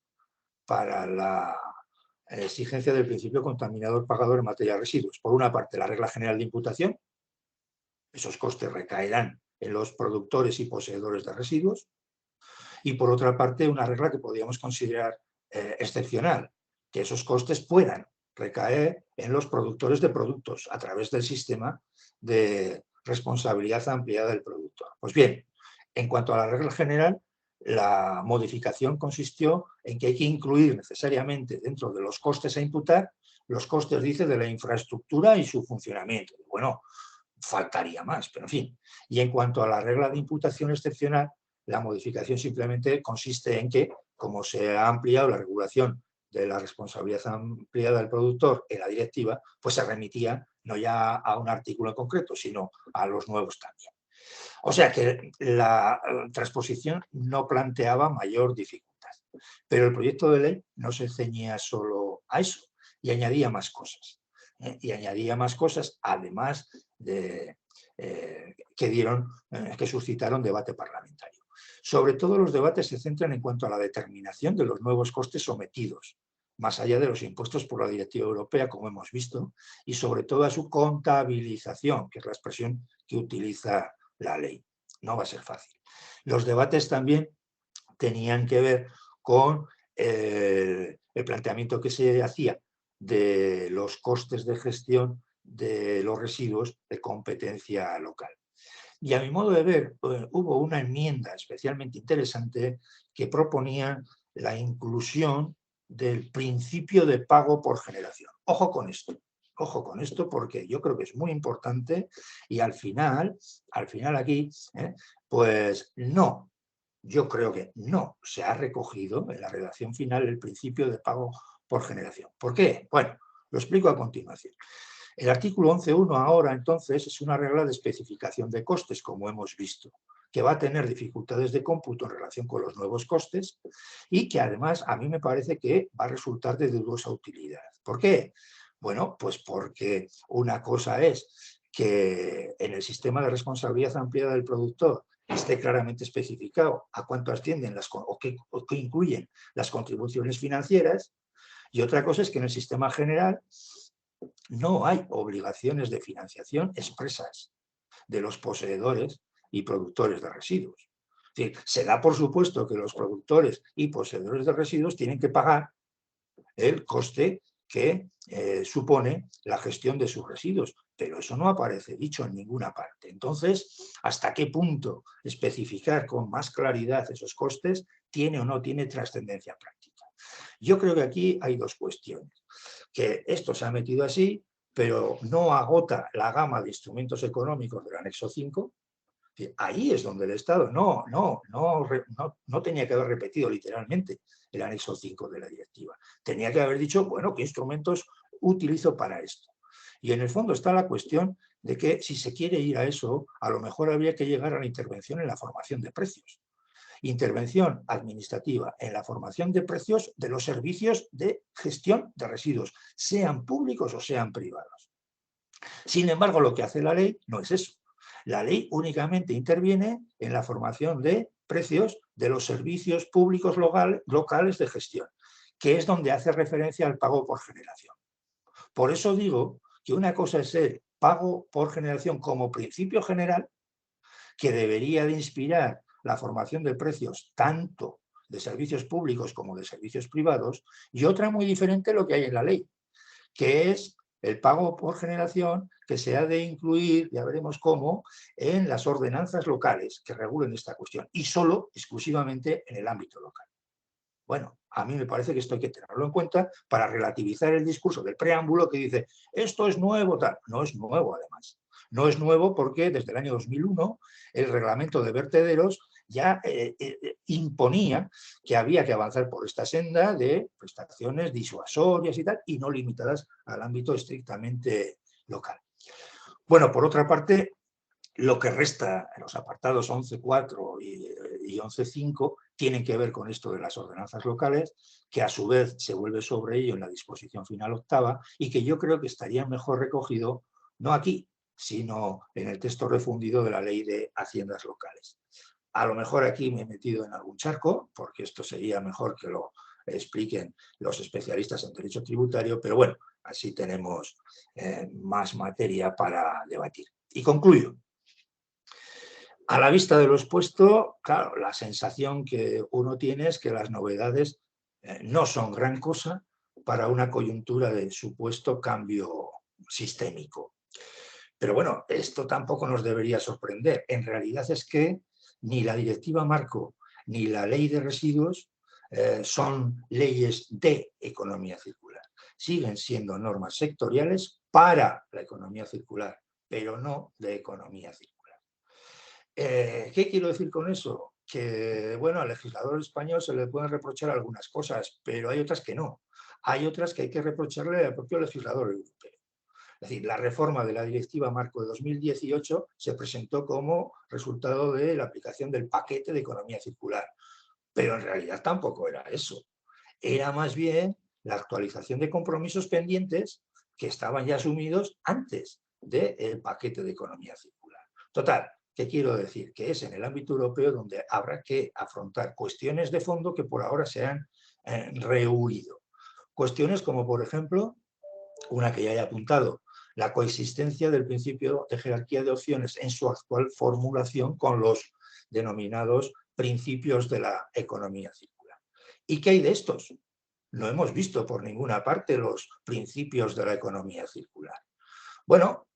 para la exigencia del principio contaminador-pagador en materia de residuos. Por una parte, la regla general de imputación, esos costes recaerán en los productores y poseedores de residuos, y por otra parte, una regla que podríamos considerar excepcional, que esos costes puedan recaer en los productores de productos a través del sistema de responsabilidad ampliada del productor. Pues bien, en cuanto a la regla general, la modificación consistió en que hay que incluir necesariamente dentro de los costes a imputar los costes, dice, de la infraestructura y su funcionamiento. Bueno, faltaría más, pero en fin. Y en cuanto a la regla de imputación excepcional, la modificación simplemente consiste en que, como se ha ampliado la regulación de la responsabilidad ampliada del productor en la directiva, pues se remitía no ya a un artículo en concreto, sino a los nuevos también. O sea que la transposición no planteaba mayor dificultad, pero el proyecto de ley no se ceñía solo a eso y añadía más cosas. Y añadía más cosas, además de que suscitaron debate parlamentario. Sobre todo los debates se centran en cuanto a la determinación de los nuevos costes sometidos, más allá de los impuestos por la Directiva Europea, como hemos visto, y sobre todo a su contabilización, que es la expresión que utiliza la ley. No va a ser fácil. Los debates también tenían que ver con el planteamiento que se hacía de los costes de gestión de los residuos de competencia local. Y a mi modo de ver, hubo una enmienda especialmente interesante que proponía la inclusión del principio de pago por generación. Ojo con esto porque yo creo que es muy importante y al final aquí, pues no, yo creo que no se ha recogido en la redacción final el principio de pago por generación. ¿Por qué? Bueno, lo explico a continuación. El artículo 11.1 ahora, entonces, es una regla de especificación de costes, como hemos visto, que va a tener dificultades de cómputo en relación con los nuevos costes y que además a mí me parece que va a resultar de dudosa utilidad. ¿Por qué? Bueno, pues porque una cosa es que en el sistema de responsabilidad ampliada del productor esté claramente especificado a cuánto ascienden o qué incluyen las contribuciones financieras, y otra cosa es que en el sistema general no hay obligaciones de financiación expresas de los poseedores y productores de residuos. Es decir, se da por supuesto que los productores y poseedores de residuos tienen que pagar el coste que supone la gestión de sus residuos, pero eso no aparece dicho en ninguna parte. Entonces, ¿hasta qué punto especificar con más claridad esos costes tiene o no tiene trascendencia práctica? Yo creo que aquí hay dos cuestiones. Que esto se ha metido así, pero no agota la gama de instrumentos económicos del anexo 5. Ahí es donde el Estado no tenía que haber repetido literalmente el anexo 5 de la directiva. Tenía que haber dicho, bueno, ¿qué instrumentos utilizo para esto? Y en el fondo está la cuestión de que si se quiere ir a eso, a lo mejor habría que llegar a la intervención en la formación de precios. Intervención administrativa en la formación de precios de los servicios de gestión de residuos, sean públicos o sean privados. Sin embargo, lo que hace la ley no es eso. La ley únicamente interviene en la formación de precios de los servicios públicos locales de gestión, que es donde hace referencia al pago por generación. Por eso digo que una cosa es el pago por generación como principio general, que debería de inspirar la formación de precios tanto de servicios públicos como de servicios privados, y otra muy diferente lo que hay en la ley, que es el pago por generación que se ha de incluir, ya veremos cómo, en las ordenanzas locales que regulen esta cuestión y solo, exclusivamente, en el ámbito local. Bueno, a mí me parece que esto hay que tenerlo en cuenta para relativizar el discurso del preámbulo que dice esto es nuevo, tal. No es nuevo, además. No es nuevo porque desde el año 2001 el reglamento de vertederos ya imponía que había que avanzar por esta senda de prestaciones disuasorias y tal, y no limitadas al ámbito estrictamente local. Bueno, por otra parte, lo que resta en los apartados 11.4 y 11.5 tienen que ver con esto de las ordenanzas locales, que a su vez se vuelve sobre ello en la disposición final octava y que yo creo que estaría mejor recogido, no aquí, sino en el texto refundido de la Ley de Haciendas Locales. A lo mejor aquí me he metido en algún charco, porque esto sería mejor que lo expliquen los especialistas en derecho tributario, pero bueno, así tenemos más materia para debatir. Y concluyo. A la vista de lo expuesto, claro, la sensación que uno tiene es que las novedades no son gran cosa para una coyuntura de supuesto cambio sistémico. Pero bueno, esto tampoco nos debería sorprender. En realidad es que ni la Directiva Marco ni la Ley de Residuos son leyes de economía circular. Siguen siendo normas sectoriales para la economía circular, pero no de economía circular. ¿Qué quiero decir con eso? Que, bueno, al legislador español se le pueden reprochar algunas cosas, pero hay otras que no. Hay otras que hay que reprocharle al propio legislador europeo. Es decir, la reforma de la Directiva Marco de 2018 se presentó como resultado de la aplicación del paquete de economía circular, pero en realidad tampoco era eso. Era más bien la actualización de compromisos pendientes que estaban ya asumidos antes del paquete de economía circular. Total, ¿qué quiero decir? Que es en el ámbito europeo donde habrá que afrontar cuestiones de fondo que por ahora se han rehuido. Cuestiones como, por ejemplo, una que ya he apuntado, la coexistencia del principio de jerarquía de opciones en su actual formulación con los denominados principios de la economía circular. ¿Y qué hay de estos? No hemos visto por ninguna parte los principios de la economía circular. Bueno,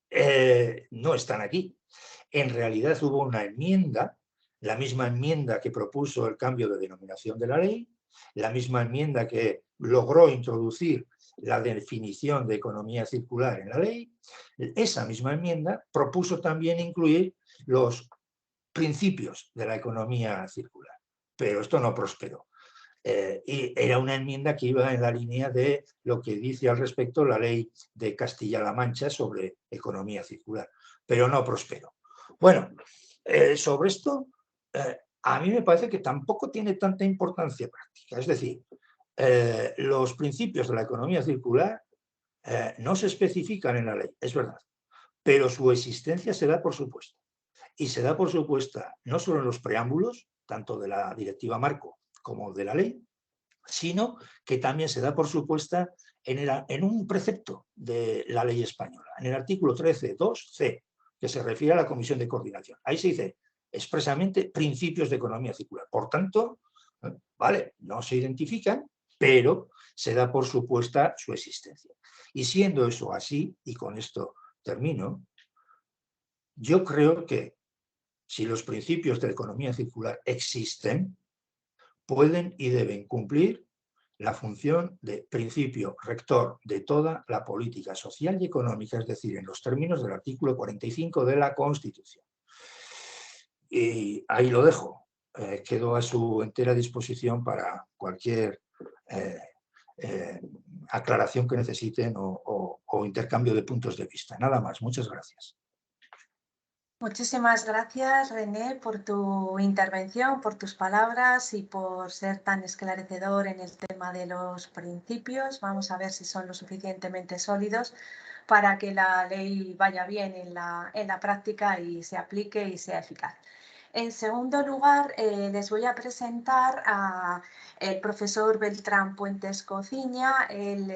no están aquí. En realidad hubo una enmienda, la misma enmienda que propuso el cambio de denominación de la ley, la misma enmienda que logró introducir la definición de economía circular en la ley. Esa misma enmienda propuso también incluir los principios de la economía circular, pero esto no prosperó. Y era una enmienda que iba en la línea de lo que dice al respecto la ley de Castilla-La Mancha sobre economía circular, pero no prosperó. Bueno, sobre esto, a mí me parece que tampoco tiene tanta importancia práctica. Es decir, los principios de la economía circular no se especifican en la ley, es verdad, pero su existencia se da por supuesta. Y se da por supuesta no solo en los preámbulos, tanto de la Directiva Marco como de la ley, sino que también se da por supuesta en un precepto de la ley española, en el artículo 13.2c, que se refiere a la Comisión de Coordinación. Ahí se dice expresamente principios de economía circular. Por tanto, vale, no se identifican, pero se da por supuesta su existencia. Y siendo eso así, y con esto termino, yo creo que si los principios de la economía circular existen, pueden y deben cumplir la función de principio rector de toda la política social y económica, es decir, en los términos del artículo 45 de la Constitución. Y ahí lo dejo. Quedo a su entera disposición para cualquier aclaración que necesiten o intercambio de puntos de vista. Nada más. Muchas gracias. Muchísimas gracias, René, por tu intervención, por tus palabras y por ser tan esclarecedor en el tema de los principios. Vamos a ver si son lo suficientemente sólidos para que la ley vaya bien en la práctica y se aplique y sea eficaz. En segundo lugar, les voy a presentar al profesor Beltrán Puentes Cociña. Él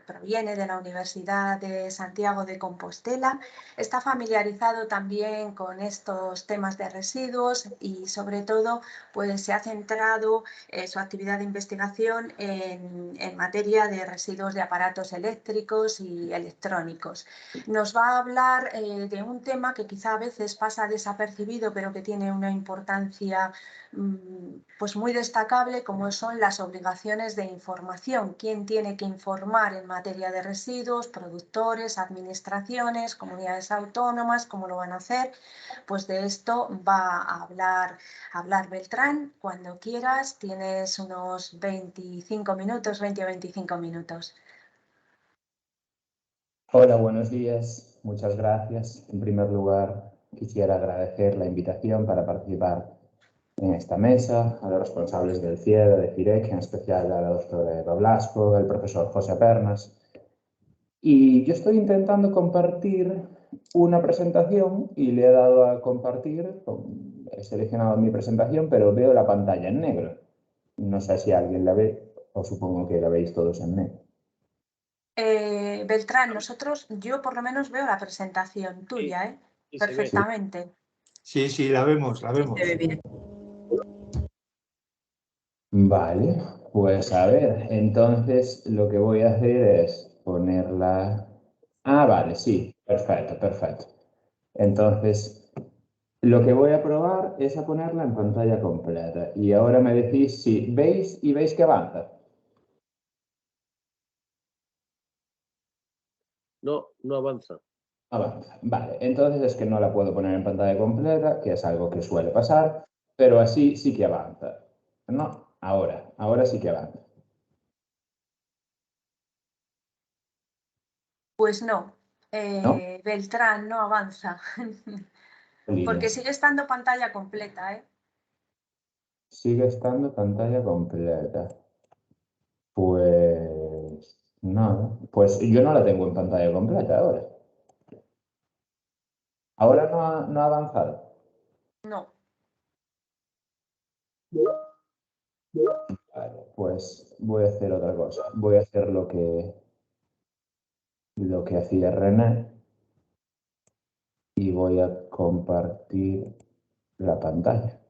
proviene de la Universidad de Santiago de Compostela. Está familiarizado también con estos temas de residuos y sobre todo pues, se ha centrado su actividad de investigación en materia de residuos de aparatos eléctricos y electrónicos. Nos va a hablar de un tema que quizá a veces pasa desapercibido pero que tiene una importancia pues muy destacable, como son las obligaciones de información. ¿Quién tiene que informar en materia de residuos? Productores, administraciones, comunidades autónomas, ¿cómo lo van a hacer? Pues de esto va a hablar Beltrán. Cuando quieras, tienes unos 25 minutos, 20 o 25 minutos. Hola, buenos días. Muchas gracias. En primer lugar, quisiera agradecer la invitación para participar en esta mesa, a los responsables del CIEDA, de FIREC, en especial a la doctora Eva Blasco, al profesor José Pernas. Y yo estoy intentando compartir una presentación y le he dado a compartir, he seleccionado mi presentación, pero veo la pantalla en negro. No sé si alguien la ve, o supongo que la veis todos en negro. Beltrán, yo por lo menos veo la presentación tuya, ¿eh? Sí, Perfectamente. Sí, sí, la vemos, la vemos. Se ve bien. Vale, pues a ver, entonces lo que voy a hacer es ponerla... Ah, vale, sí, perfecto, perfecto. Entonces, lo que voy a probar es a ponerla en pantalla completa. Y ahora me decís si veis y veis que avanza. No, no avanza. Avanza, vale. Entonces es que no la puedo poner en pantalla completa, que es algo que suele pasar, pero así sí que avanza. No, ahora sí que avanza. Pues no, ¿No? Beltrán no avanza, porque sigue estando pantalla completa, ¿eh? Sigue estando pantalla completa. Pues nada, pues yo no la tengo en pantalla completa ahora. Ahora no ha avanzado. No. Vale, pues voy a hacer otra cosa. Voy a hacer lo que hacía René y voy a compartir la pantalla.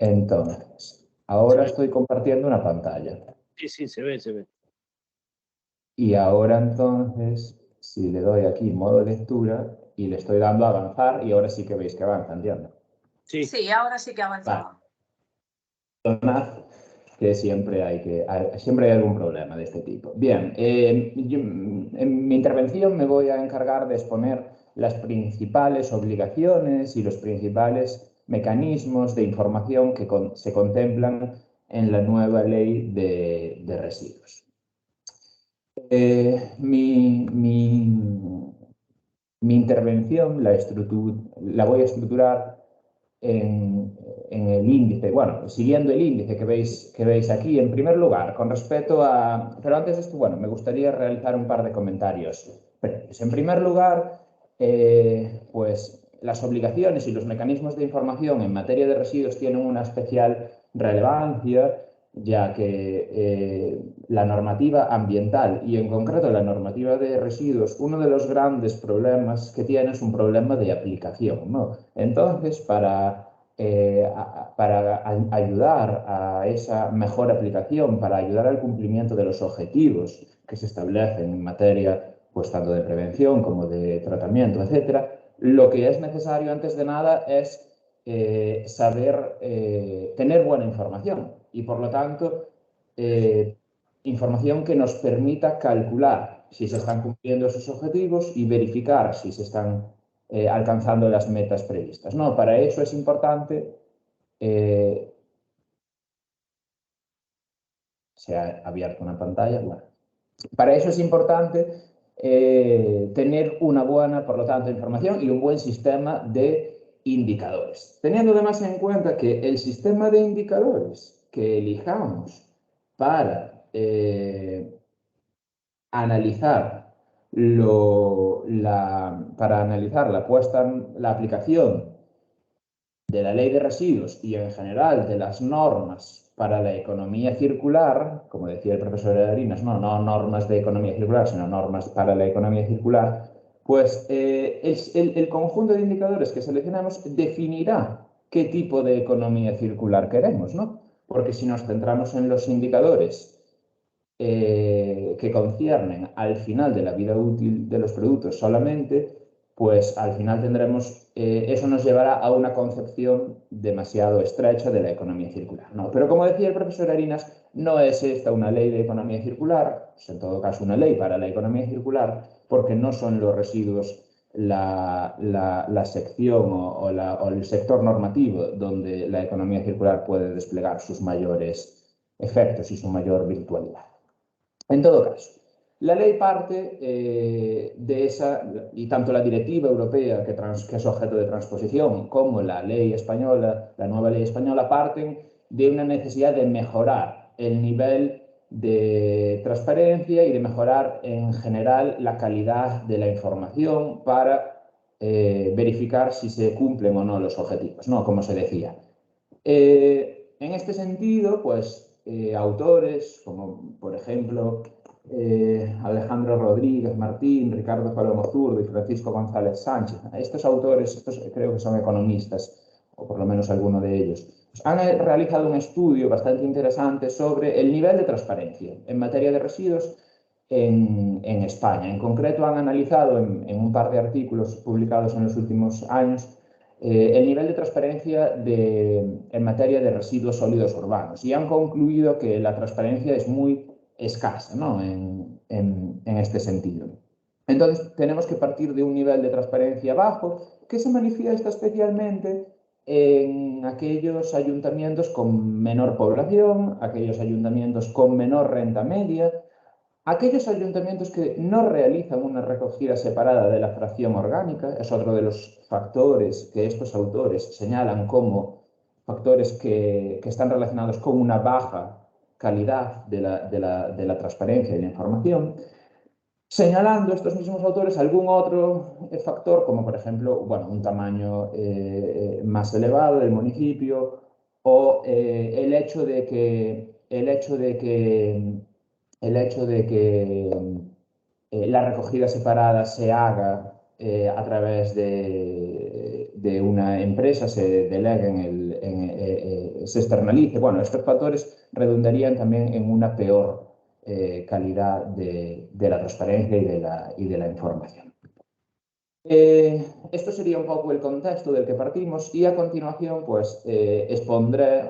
Entonces, ahora estoy compartiendo una pantalla. Sí, sí, se ve, se ve. Y ahora entonces, si le doy aquí modo lectura y le estoy dando a avanzar, y ahora sí que veis que avanza, ¿entiendes? Sí. Sí, ahora sí que avanzaba. Vale. Que siempre hay algún problema de este tipo. Bien, en mi intervención me voy a encargar de exponer las principales obligaciones y los principales mecanismos de información que se contemplan en la nueva ley de residuos. Mi intervención la voy a estructurar en el índice, bueno, siguiendo el índice que veis aquí, en primer lugar, con respecto a... Pero antes de esto, bueno, me gustaría realizar un par de comentarios previos. En primer lugar, pues las obligaciones y los mecanismos de información en materia de residuos tienen una especial relevancia, ya que la normativa ambiental y en concreto la normativa de residuos, uno de los grandes problemas que tiene es un problema de aplicación, ¿no? Entonces, para ayudar a esa mejor aplicación, para ayudar al cumplimiento de los objetivos que se establecen en materia, pues tanto de prevención como de tratamiento, etcétera, lo que es necesario antes de nada es saber tener buena información y por lo tanto información que nos permita calcular si se están cumpliendo esos objetivos y verificar si se están alcanzando las metas previstas. No, para eso es importante, se ha abierto una pantalla, bueno. Para eso es importante tener una buena, por lo tanto, información y un buen sistema de indicadores. Teniendo además en cuenta que el sistema de indicadores que elijamos para analizar la aplicación de la ley de residuos y en general de las normas para la economía circular, como decía el profesor Arenas, no normas de economía circular, sino normas para la economía circular, pues el conjunto de indicadores que seleccionamos definirá qué tipo de economía circular queremos, ¿no? Porque si nos centramos en los indicadores que conciernen al final de la vida útil de los productos solamente, pues al final tendremos, eso nos llevará a una concepción demasiado estrecha de la economía circular, ¿no? Pero como decía el profesor Arenas, no es esta una ley de economía circular, es en todo caso una ley para la economía circular, porque no son los residuos la sección o el sector normativo donde la economía circular puede desplegar sus mayores efectos y su mayor virtualidad. En todo caso, la ley parte de esa, y tanto la directiva europea, que es objeto de transposición, como la ley española, la nueva ley española, parten de una necesidad de mejorar el nivel de transparencia y de mejorar en general la calidad de la información para verificar si se cumplen o no los objetivos, ¿no? Como se decía. En este sentido, pues autores como, por ejemplo, Alejandro Rodríguez Martín, Ricardo Palomo Zurdo y Francisco González Sánchez, estos autores, estos creo que son economistas, o por lo menos alguno de ellos, pues han realizado un estudio bastante interesante sobre el nivel de transparencia en materia de residuos en España. En concreto, han analizado en un par de artículos publicados en los últimos años el nivel de transparencia en materia de residuos sólidos urbanos y han concluido que la transparencia es muy escasa, ¿no? en este sentido. Entonces, tenemos que partir de un nivel de transparencia bajo que se manifiesta especialmente en aquellos ayuntamientos con menor población, aquellos ayuntamientos con menor renta media, aquellos ayuntamientos que no realizan una recogida separada de la fracción orgánica, es otro de los factores que estos autores señalan como factores que están relacionados con una baja calidad de la transparencia y la información, señalando estos mismos autores algún otro factor, como por ejemplo, bueno, un tamaño más elevado del municipio o el hecho de que la recogida separada se haga a través de una empresa, se delegue, se externalice. Bueno, estos factores redundarían también en una peor calidad de la transparencia y de la información. Esto sería un poco el contexto del que partimos y a continuación pues expondré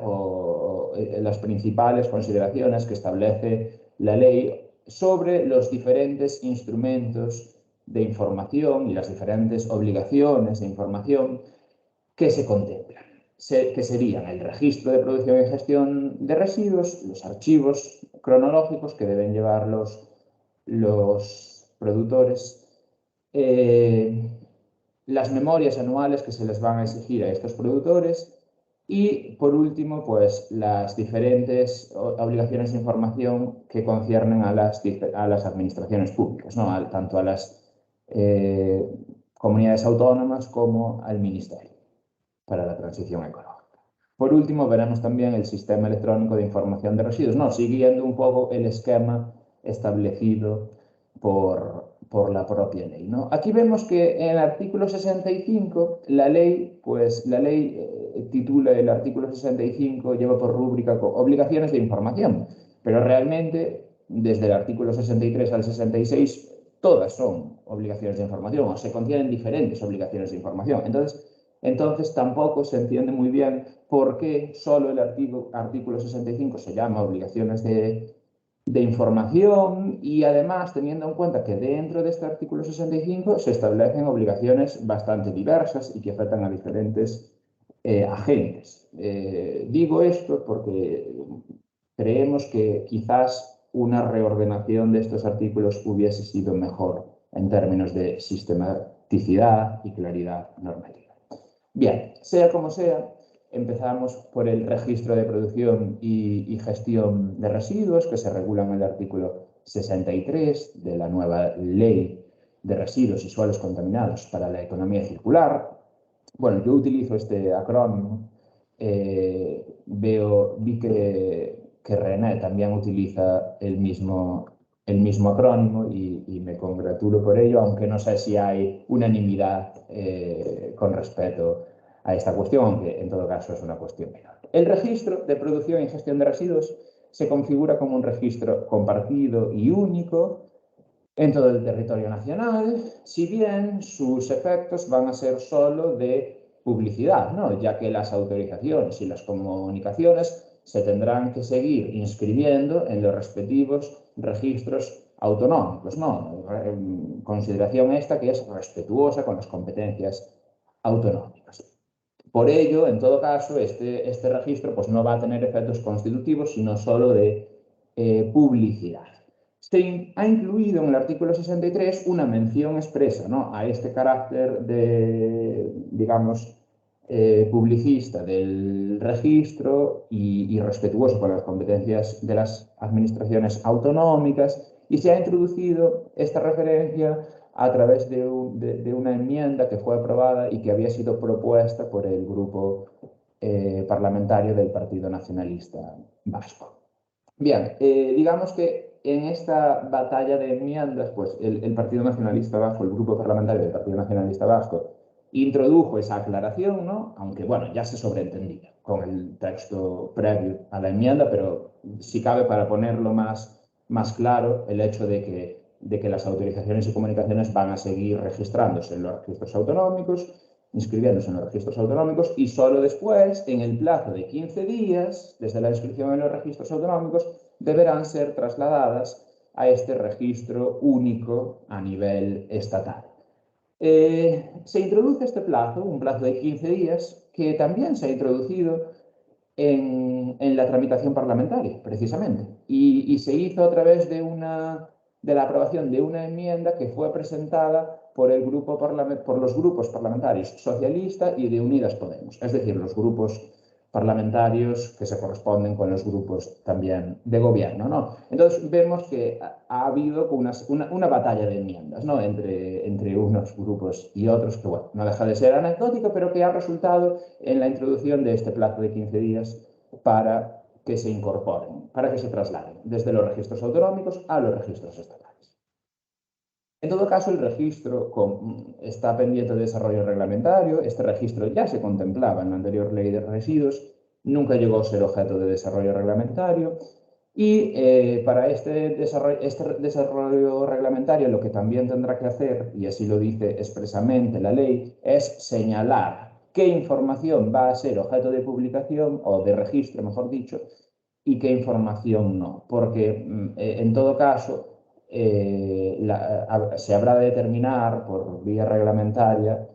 las principales consideraciones que establece la ley sobre los diferentes instrumentos de información y las diferentes obligaciones de información que se contemplan, que serían el registro de producción y gestión de residuos, los archivos cronológicos que deben llevar los productores, las memorias anuales que se les van a exigir a estos productores y, por último, pues las diferentes obligaciones de información que conciernen a las administraciones públicas, ¿no? Tanto a las comunidades autónomas como al Ministerio para la transición ecológica. Por último, veremos también el sistema electrónico de información de residuos, ¿no? Siguiendo un poco el esquema establecido por la propia ley, ¿no? Aquí vemos que en el artículo 65 la ley titula el artículo 65, lleva por rúbrica obligaciones de información, pero realmente desde el artículo 63 al 66 todas son obligaciones de información o se contienen diferentes obligaciones de información. Entonces tampoco se entiende muy bien por qué solo el artículo 65 se llama obligaciones de información y además teniendo en cuenta que dentro de este artículo 65 se establecen obligaciones bastante diversas y que afectan a diferentes agentes. Digo esto porque creemos que quizás una reordenación de estos artículos hubiese sido mejor en términos de sistematicidad y claridad normativa. Bien, sea como sea, empezamos por el registro de producción y gestión de residuos que se regulan en el artículo 63 de la nueva Ley de Residuos y Suelos Contaminados para la Economía Circular. Bueno, yo utilizo este acrónimo vi que René también utiliza el mismo acrónimo y me congratulo por ello, aunque no sé si hay unanimidad con respecto a esta cuestión, aunque en todo caso es una cuestión menor. El registro de producción y gestión de residuos se configura como un registro compartido y único en todo el territorio nacional, si bien sus efectos van a ser solo de publicidad, ¿no? Ya que las autorizaciones y las comunicaciones se tendrán que seguir inscribiendo en los respectivos registros autonómicos, ¿no? Consideración esta que es respetuosa con las competencias autonómicas. Por ello, en todo caso, este registro pues, no va a tener efectos constitutivos, sino solo de publicidad. Se ha incluido en el artículo 63 una mención expresa, ¿no?, a este carácter de, digamos, publicista del registro y respetuoso con las competencias de las administraciones autonómicas, y se ha introducido esta referencia a través de una enmienda que fue aprobada y que había sido propuesta por el grupo parlamentario del Partido Nacionalista Vasco. Bien, digamos que en esta batalla de enmiendas, pues el Partido Nacionalista Vasco, el grupo parlamentario del Partido Nacionalista Vasco, introdujo esa aclaración, ¿no? Aunque, bueno, ya se sobreentendía con el texto previo a la enmienda, pero si cabe para ponerlo más claro el hecho de que las autorizaciones y comunicaciones van a seguir registrándose en los registros autonómicos, inscribiéndose en los registros autonómicos, y solo después, en el plazo de 15 días, desde la inscripción en los registros autonómicos, deberán ser trasladadas a este registro único a nivel estatal. Se introduce este plazo, un plazo de 15 días, que también se ha introducido en la tramitación parlamentaria, precisamente, y se hizo a través de la aprobación de una enmienda que fue presentada por los grupos parlamentarios socialista y de Unidas Podemos, es decir, los grupos parlamentarios que se corresponden con los grupos también de gobierno, ¿no? Entonces vemos que ha habido una batalla de enmiendas, ¿no?, entre unos grupos y otros, que bueno, no deja de ser anecdótico, pero que ha resultado en la introducción de este plazo de 15 días para que se incorporen, para que se trasladen desde los registros autonómicos a los registros estatales. En todo caso, el registro está pendiente de desarrollo reglamentario. Este registro ya se contemplaba en la anterior ley de residuos, nunca llegó a ser objeto de desarrollo reglamentario, y para este desarrollo reglamentario lo que también tendrá que hacer, y así lo dice expresamente la ley, es señalar qué información va a ser objeto de publicación o de registro, mejor dicho, y qué información no, porque en todo caso se habrá de determinar por vía reglamentaria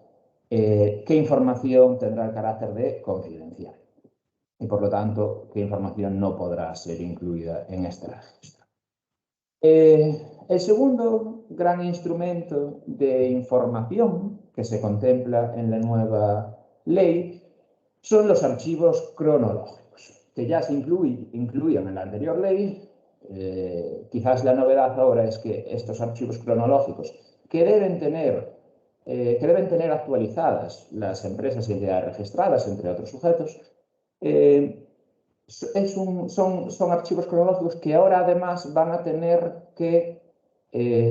qué información tendrá el carácter de confidencial y, por lo tanto, qué información no podrá ser incluida en este registro. El segundo gran instrumento de información que se contempla en la nueva ley son los archivos cronológicos, que ya se incluían en la anterior ley. Quizás la novedad ahora es que estos archivos cronológicos que deben tener actualizadas las empresas y entidades registradas, entre otros sujetos, son archivos cronológicos que ahora además van a tener que,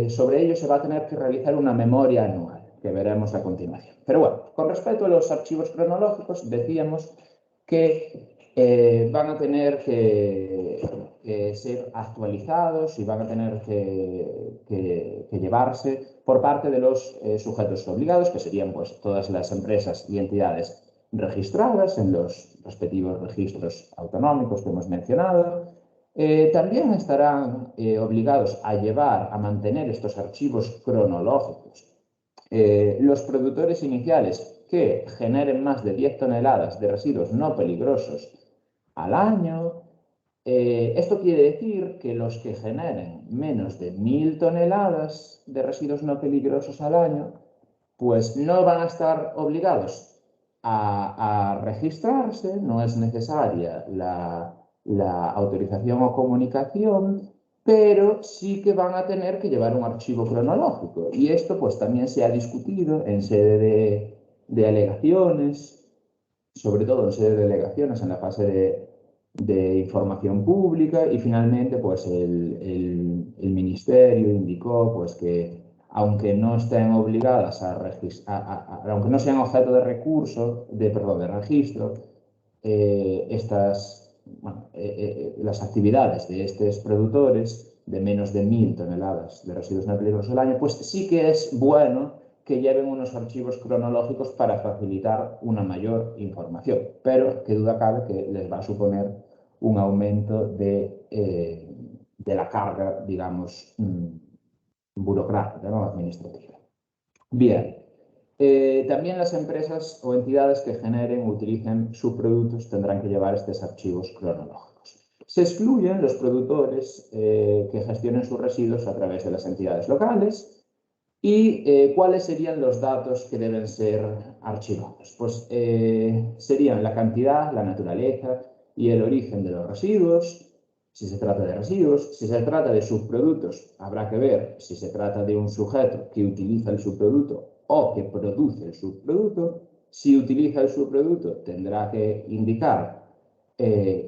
sobre ellos se va a tener que realizar una memoria anual, que veremos a continuación. Pero bueno, con respecto a los archivos cronológicos, decíamos que van a tener que ser actualizados y van a tener que llevarse por parte de los sujetos obligados, que serían pues todas las empresas y entidades registradas en los respectivos registros autonómicos que hemos mencionado. También estarán obligados a mantener estos archivos cronológicos los productores iniciales que generen más de 10 toneladas de residuos no peligrosos al año. Esto quiere decir que los que generen menos de 1000 toneladas de residuos no peligrosos al año, pues no van a estar obligados a registrarse, no es necesaria la autorización o comunicación, pero sí que van a tener que llevar un archivo cronológico. Y esto pues también se ha discutido en sede de alegaciones sobre todo en sede de delegaciones, en la fase de información pública, y finalmente pues el Ministerio indicó pues que aunque no estén obligadas aunque no sean objeto de recurso, de registro, las actividades de estos productores de menos de 1000 toneladas de residuos no peligrosos al año, pues sí que es bueno que lleven unos archivos cronológicos para facilitar una mayor información, pero que duda cabe que les va a suponer un aumento de la carga, digamos, burocrática, ¿no? Administrativa. Bien. También las empresas o entidades que generen o utilicen subproductos tendrán que llevar estos archivos cronológicos. Se excluyen los productores que gestionen sus residuos a través de las entidades locales. ¿Y cuáles serían los datos que deben ser archivados? Pues serían la cantidad, la naturaleza y el origen de los residuos, si se trata de residuos. Si se trata de subproductos, habrá que ver si se trata de un sujeto que utiliza el subproducto o que produce el subproducto. Si utiliza el subproducto, tendrá que indicar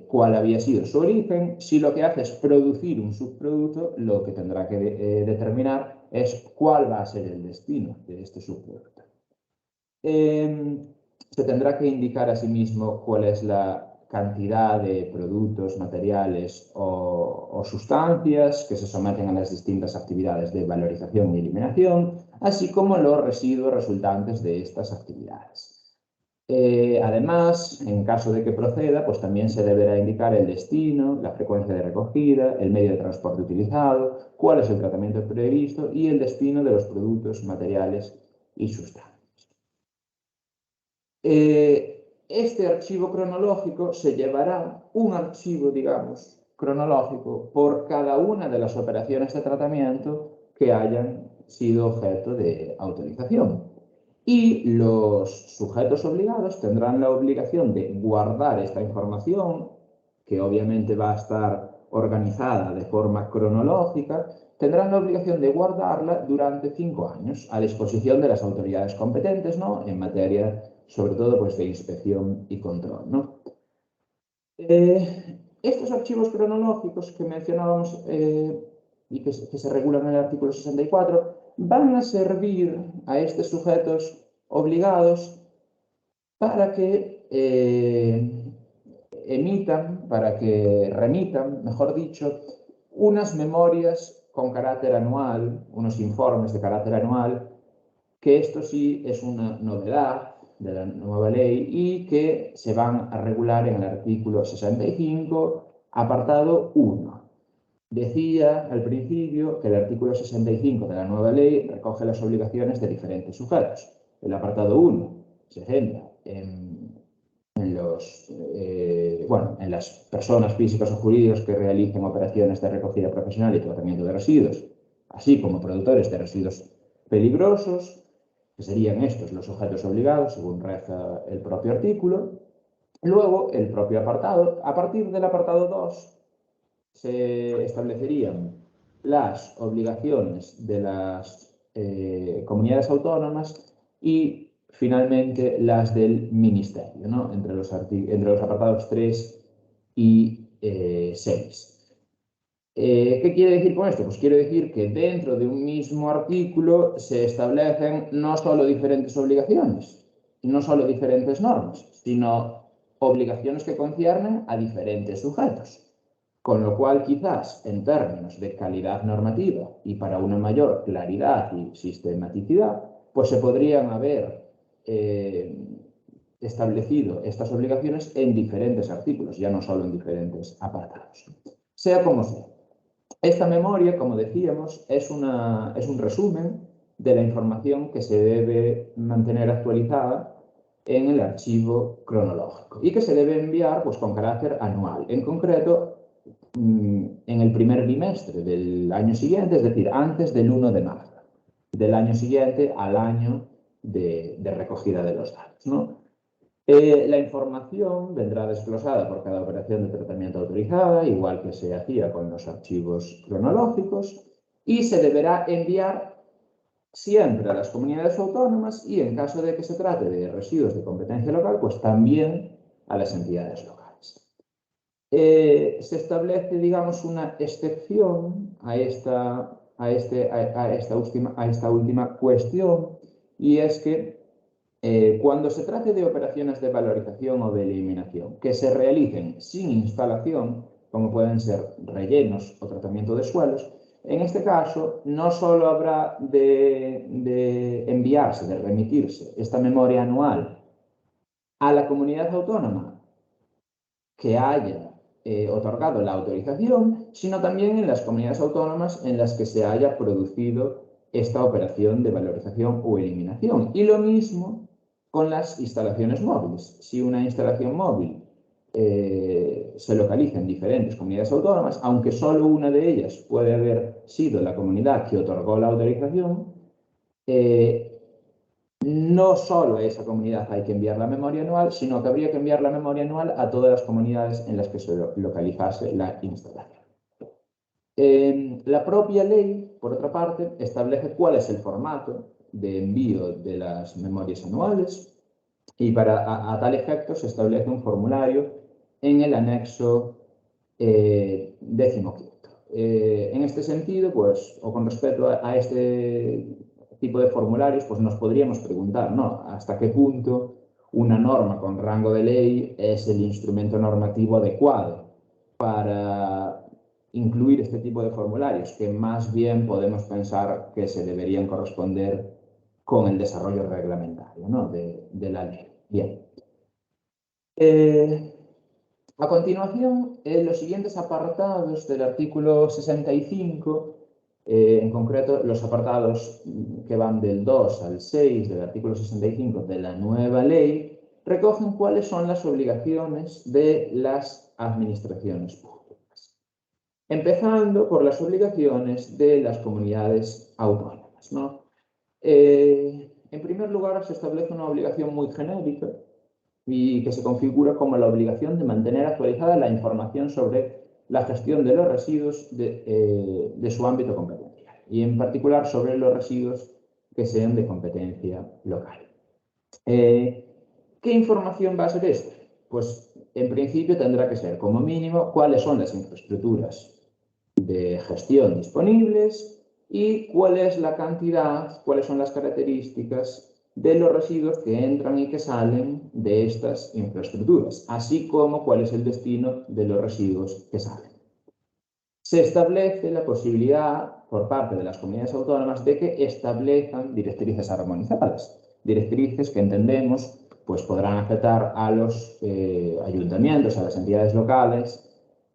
cuál había sido su origen. Si lo que hace es producir un subproducto, lo que tendrá que determinar es cuál va a ser el destino de este subproducto. Se tendrá que indicar asimismo cuál es la cantidad de productos, materiales o sustancias que se someten a las distintas actividades de valorización y eliminación, así como los residuos resultantes de estas actividades. Además, en caso de que proceda, pues también se deberá indicar el destino, la frecuencia de recogida, el medio de transporte utilizado, cuál es el tratamiento previsto y el destino de los productos, materiales y sustancias. Este archivo cronológico se llevará un archivo, digamos, cronológico por cada una de las operaciones de tratamiento que hayan sido objeto de autorización. Y los sujetos obligados tendrán la obligación de guardar esta información, que obviamente va a estar organizada de forma cronológica, tendrán la obligación de guardarla durante 5 años a disposición de las autoridades competentes, ¿no? En materia, sobre todo, pues, de inspección y control, ¿no? Estos archivos cronológicos que mencionábamos y que se regulan en el artículo 64 van a servir a estos sujetos obligados para que remitan, mejor dicho, unas memorias con carácter anual, unos informes de carácter anual, que esto sí es una novedad de la nueva ley y que se van a regular en el artículo 65, apartado 1. Decía al principio que el artículo 65 de la nueva ley recoge las obligaciones de diferentes sujetos. El apartado 1 se centra en las personas físicas o jurídicas que realicen operaciones de recogida profesional y tratamiento de residuos, así como productores de residuos peligrosos, que serían estos los sujetos obligados, según reza el propio artículo. Luego, el propio apartado, a partir del apartado 2, se establecerían las obligaciones de las comunidades autónomas y, finalmente, las del Ministerio, ¿no? entre los apartados 3 y 6. ¿Qué quiere decir con esto? Pues quiere decir que dentro de un mismo artículo se establecen no solo diferentes obligaciones, no solo diferentes normas, sino obligaciones que conciernen a diferentes sujetos. Con lo cual, quizás, en términos de calidad normativa y para una mayor claridad y sistematicidad, pues se podrían haber establecido estas obligaciones en diferentes artículos, ya no solo en diferentes apartados. Sea como sea, esta memoria, como decíamos, es un resumen de la información que se debe mantener actualizada en el archivo cronológico y que se debe enviar, pues, con carácter anual. En concreto, en el primer bimestre del año siguiente, es decir, antes del 1 de marzo del año siguiente al año de recogida de los datos, ¿no? La información vendrá desglosada por cada operación de tratamiento autorizada, igual que se hacía con los archivos cronológicos, y se deberá enviar siempre a las comunidades autónomas y en caso de que se trate de residuos de competencia local, pues también a las entidades locales. Se establece, digamos, una excepción a esta última cuestión, y es que cuando se trate de operaciones de valorización o de eliminación que se realicen sin instalación, como pueden ser rellenos o tratamiento de suelos, en este caso no solo habrá de enviarse, de remitirse esta memoria anual a la comunidad autónoma que haya otorgado la autorización, sino también en las comunidades autónomas en las que se haya producido esta operación de valorización o eliminación. Y lo mismo con las instalaciones móviles. Si una instalación móvil se localiza en diferentes comunidades autónomas, aunque solo una de ellas puede haber sido la comunidad que otorgó la autorización, no solo a esa comunidad hay que enviar la memoria anual, sino que habría que enviar la memoria anual a todas las comunidades en las que se localizase la instalación. La propia ley, por otra parte, establece cuál es el formato de envío de las memorias anuales y a tal efecto se establece un formulario en el anexo 15. En este sentido, pues, o con respecto a este tipo de formularios, pues nos podríamos preguntar, ¿no?, hasta qué punto una norma con rango de ley es el instrumento normativo adecuado para incluir este tipo de formularios, que más bien podemos pensar que se deberían corresponder con el desarrollo reglamentario, ¿no?, de la ley. Bien. A continuación, los siguientes apartados del artículo 65, en concreto los apartados que van del 2 al 6 del artículo 65 de la nueva ley, recogen cuáles son las obligaciones de las administraciones públicas. Empezando por las obligaciones de las comunidades autónomas, ¿no? En primer lugar, se establece una obligación muy genérica y que se configura como la obligación de mantener actualizada la información sobre la gestión de los residuos de su ámbito competencial, y en particular sobre los residuos que sean de competencia local. ¿Qué información va a ser esta? Pues en principio tendrá que ser, como mínimo, cuáles son las infraestructuras de gestión disponibles y cuál es la cantidad, cuáles son las características de los residuos que entran y que salen de estas infraestructuras, así como cuál es el destino de los residuos que salen. Se establece la posibilidad por parte de las comunidades autónomas de que establezcan directrices armonizadas, directrices que entendemos pues podrán afectar a los ayuntamientos, a las entidades locales,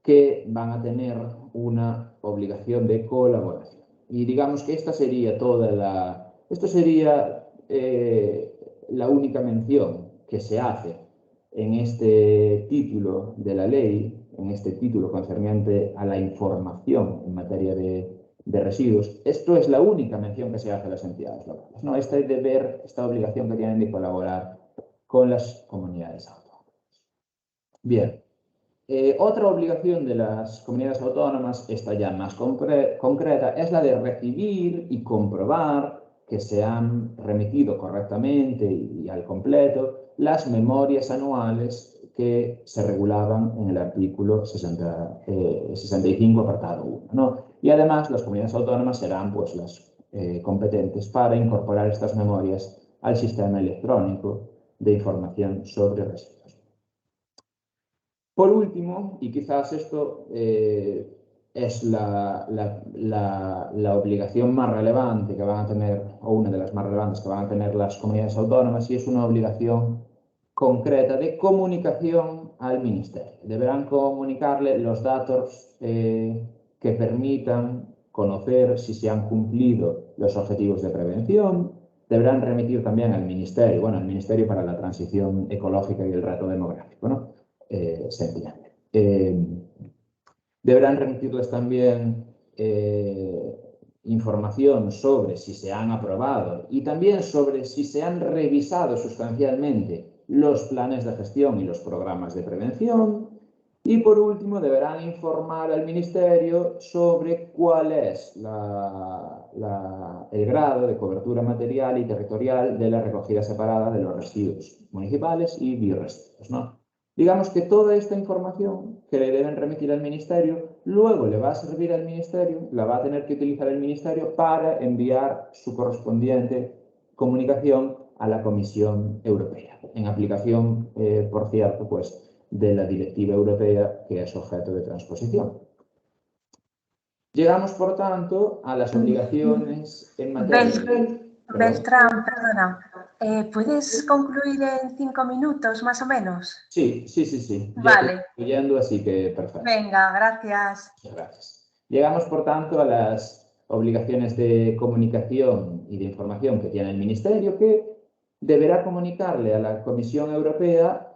que van a tener una obligación de colaboración. Y digamos que esta sería esto sería la única mención que se hace en este título de la ley, en este título concerniente a la información en materia de residuos. Esto es la única mención que se hace a las entidades locales, ¿no? Este deber, esta obligación que tienen de colaborar con las comunidades autónomas. Bien. Otra obligación de las comunidades autónomas, esta ya más concreta, es la de recibir y comprobar que se han remitido correctamente y al completo las memorias anuales que se regulaban en el artículo 65, apartado 1, ¿no? Y además las comunidades autónomas serán pues, las competentes para incorporar estas memorias al sistema electrónico de información sobre residuos. Por último, y quizás esto es la obligación más relevante que van a tener, o una de las más relevantes que van a tener las comunidades autónomas, y es una obligación concreta de comunicación al Ministerio. Deberán comunicarle los datos que permitan conocer si se han cumplido los objetivos de prevención. Deberán remitir también al Ministerio, bueno, al Ministerio para la Transición Ecológica y el Reto Demográfico, ¿no? Se entiende. Deberán remitirles también información sobre si se han aprobado y también sobre si se han revisado sustancialmente los planes de gestión y los programas de prevención. Y por último, deberán informar al Ministerio sobre cuál es el grado de cobertura material y territorial de la recogida separada de los residuos municipales y bioresiduos, ¿no? Digamos que toda esta información que le deben remitir al Ministerio, luego le va a servir al Ministerio, la va a tener que utilizar el Ministerio para enviar su correspondiente comunicación a la Comisión Europea, en aplicación, por cierto, pues, de la Directiva Europea que es objeto de transposición. Llegamos, por tanto, a las obligaciones en materia... Beltrán, perdona. ¿Puedes concluir en 5 minutos, más o menos? Sí. Vale. Ya estoy yendo, así que perfecto. Venga, gracias. Muchas gracias. Llegamos, por tanto, a las obligaciones de comunicación y de información que tiene el Ministerio, que deberá comunicarle a la Comisión Europea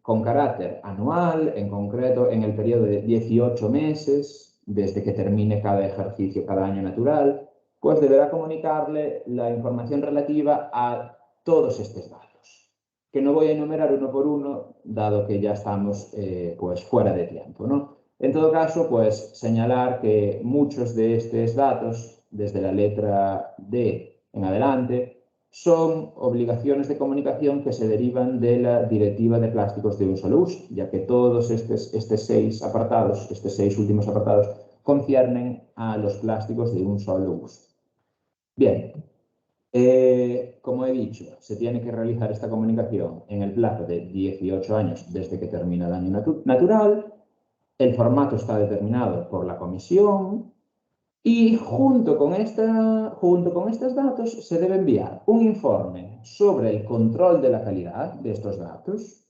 con carácter anual, en concreto en el periodo de 18 meses, desde que termine cada ejercicio, cada año natural, pues deberá comunicarle la información relativa a todos estos datos, que no voy a enumerar uno por uno, dado que ya estamos pues fuera de tiempo, ¿no? En todo caso, pues señalar que muchos de estos datos, desde la letra D en adelante, son obligaciones de comunicación que se derivan de la Directiva de Plásticos de un solo uso, ya que todos estos 6 últimos apartados, conciernen a los plásticos de un solo uso. Bien, como he dicho, se tiene que realizar esta comunicación en el plazo de 18 años desde que termina el año natural. El formato está determinado por la Comisión y junto con estos datos se debe enviar un informe sobre el control de la calidad de estos datos,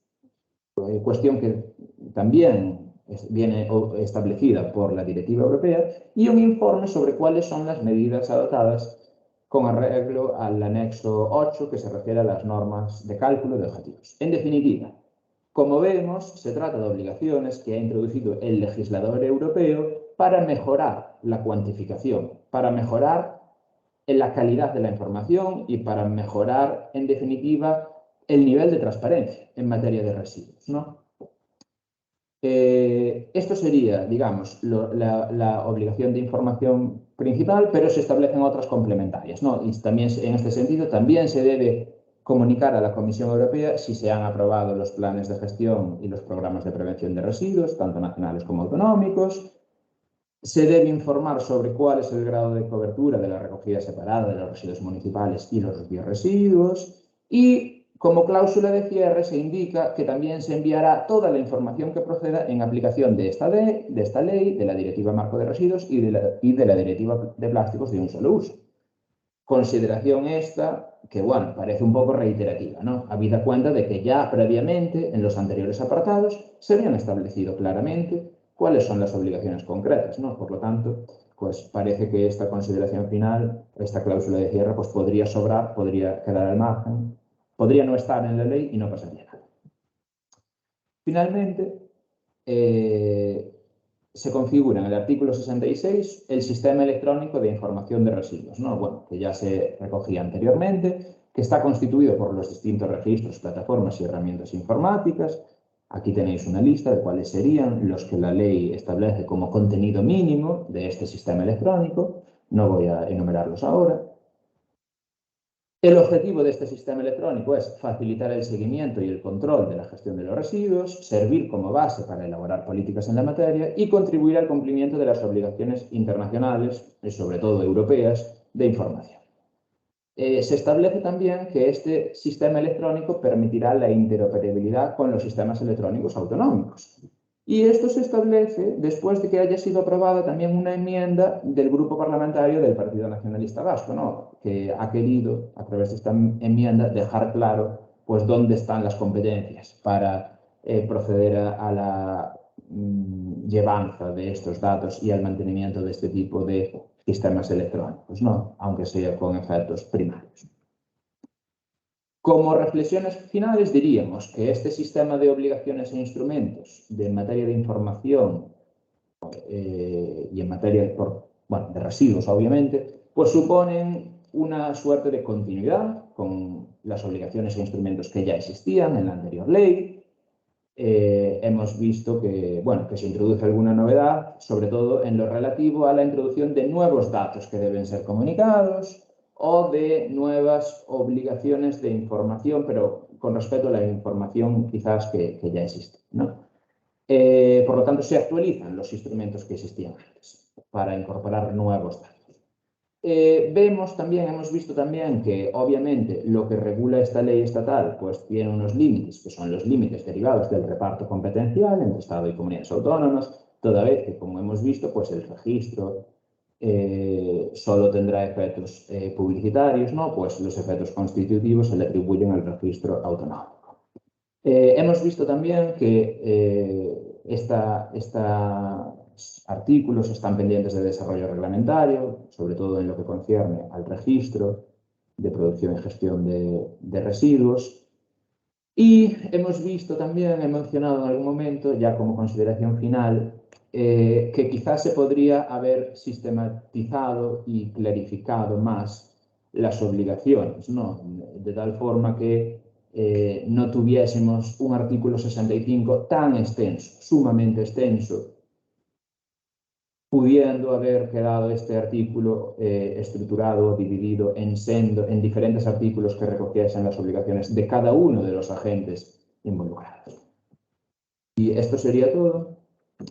cuestión que también viene establecida por la Directiva Europea, y un informe sobre cuáles son las medidas adoptadas con arreglo al anexo 8, que se refiere a las normas de cálculo de objetivos. En definitiva, como vemos, se trata de obligaciones que ha introducido el legislador europeo para mejorar la cuantificación, para mejorar la calidad de la información y para mejorar, en definitiva, el nivel de transparencia en materia de residuos, ¿no? Esto sería, digamos, la obligación de información principal, pero se establecen otras complementarias, ¿no? Y también, en este sentido, también se debe comunicar a la Comisión Europea si se han aprobado los planes de gestión y los programas de prevención de residuos, tanto nacionales como autonómicos. Se debe informar sobre cuál es el grado de cobertura de la recogida separada de los residuos municipales y los bioresiduos. Y como cláusula de cierre se indica que también se enviará toda la información que proceda en aplicación de esta ley, de la Directiva Marco de Residuos y de la Directiva de Plásticos de un solo uso. Consideración esta que, bueno, parece un poco reiterativa, ¿no? Habida cuenta de que ya previamente, en los anteriores apartados, se habían establecido claramente cuáles son las obligaciones concretas, ¿no? Por lo tanto, pues parece que esta consideración final, esta cláusula de cierre, pues podría sobrar, podría quedar al margen, podría no estar en la ley y no pasaría nada. Finalmente, se configura en el artículo 66 el sistema electrónico de información de residuos, ¿no? Bueno, que ya se recogía anteriormente, que está constituido por los distintos registros, plataformas y herramientas informáticas. Aquí tenéis una lista de cuáles serían los que la ley establece como contenido mínimo de este sistema electrónico. No voy a enumerarlos ahora. El objetivo de este sistema electrónico es facilitar el seguimiento y el control de la gestión de los residuos, servir como base para elaborar políticas en la materia y contribuir al cumplimiento de las obligaciones internacionales, y sobre todo europeas, de información. Se establece también que este sistema electrónico permitirá la interoperabilidad con los sistemas electrónicos autonómicos. Y esto se establece después de que haya sido aprobada también una enmienda del Grupo Parlamentario del Partido Nacionalista Vasco, ¿no? Que ha querido, a través de esta enmienda, dejar claro pues, dónde están las competencias para proceder a la llevanza de estos datos y al mantenimiento de este tipo de sistemas electrónicos, ¿no? Aunque sea con efectos primarios. Como reflexiones finales diríamos que este sistema de obligaciones e instrumentos en materia de información y en materia de residuos, obviamente, pues suponen una suerte de continuidad con las obligaciones e instrumentos que ya existían en la anterior ley. hemos visto que, bueno, que se introduce alguna novedad, sobre todo en lo relativo a la introducción de nuevos datos que deben ser comunicados o de nuevas obligaciones de información, pero con respecto a la información quizás que ya existe, ¿no? Por lo tanto, se actualizan los instrumentos que existían antes para incorporar nuevos datos. Hemos visto también que obviamente lo que regula esta ley estatal pues tiene unos límites, que son los límites derivados del reparto competencial entre Estado y comunidades autónomas, toda vez que, como hemos visto, pues el registro solo tendrá efectos publicitarios, ¿no? Pues los efectos constitutivos se le atribuyen al registro autonómico. Hemos visto también que estos artículos están pendientes de desarrollo reglamentario, sobre todo en lo que concierne al registro de producción y gestión de residuos. Y hemos visto también, he mencionado en algún momento, ya como consideración final, que quizás se podría haber sistematizado y clarificado más las obligaciones, ¿no? De tal forma que no tuviésemos un artículo 65 tan extenso, sumamente extenso, pudiendo haber quedado este artículo estructurado, dividido en diferentes artículos que recogiesen las obligaciones de cada uno de los agentes involucrados. Y esto sería todo.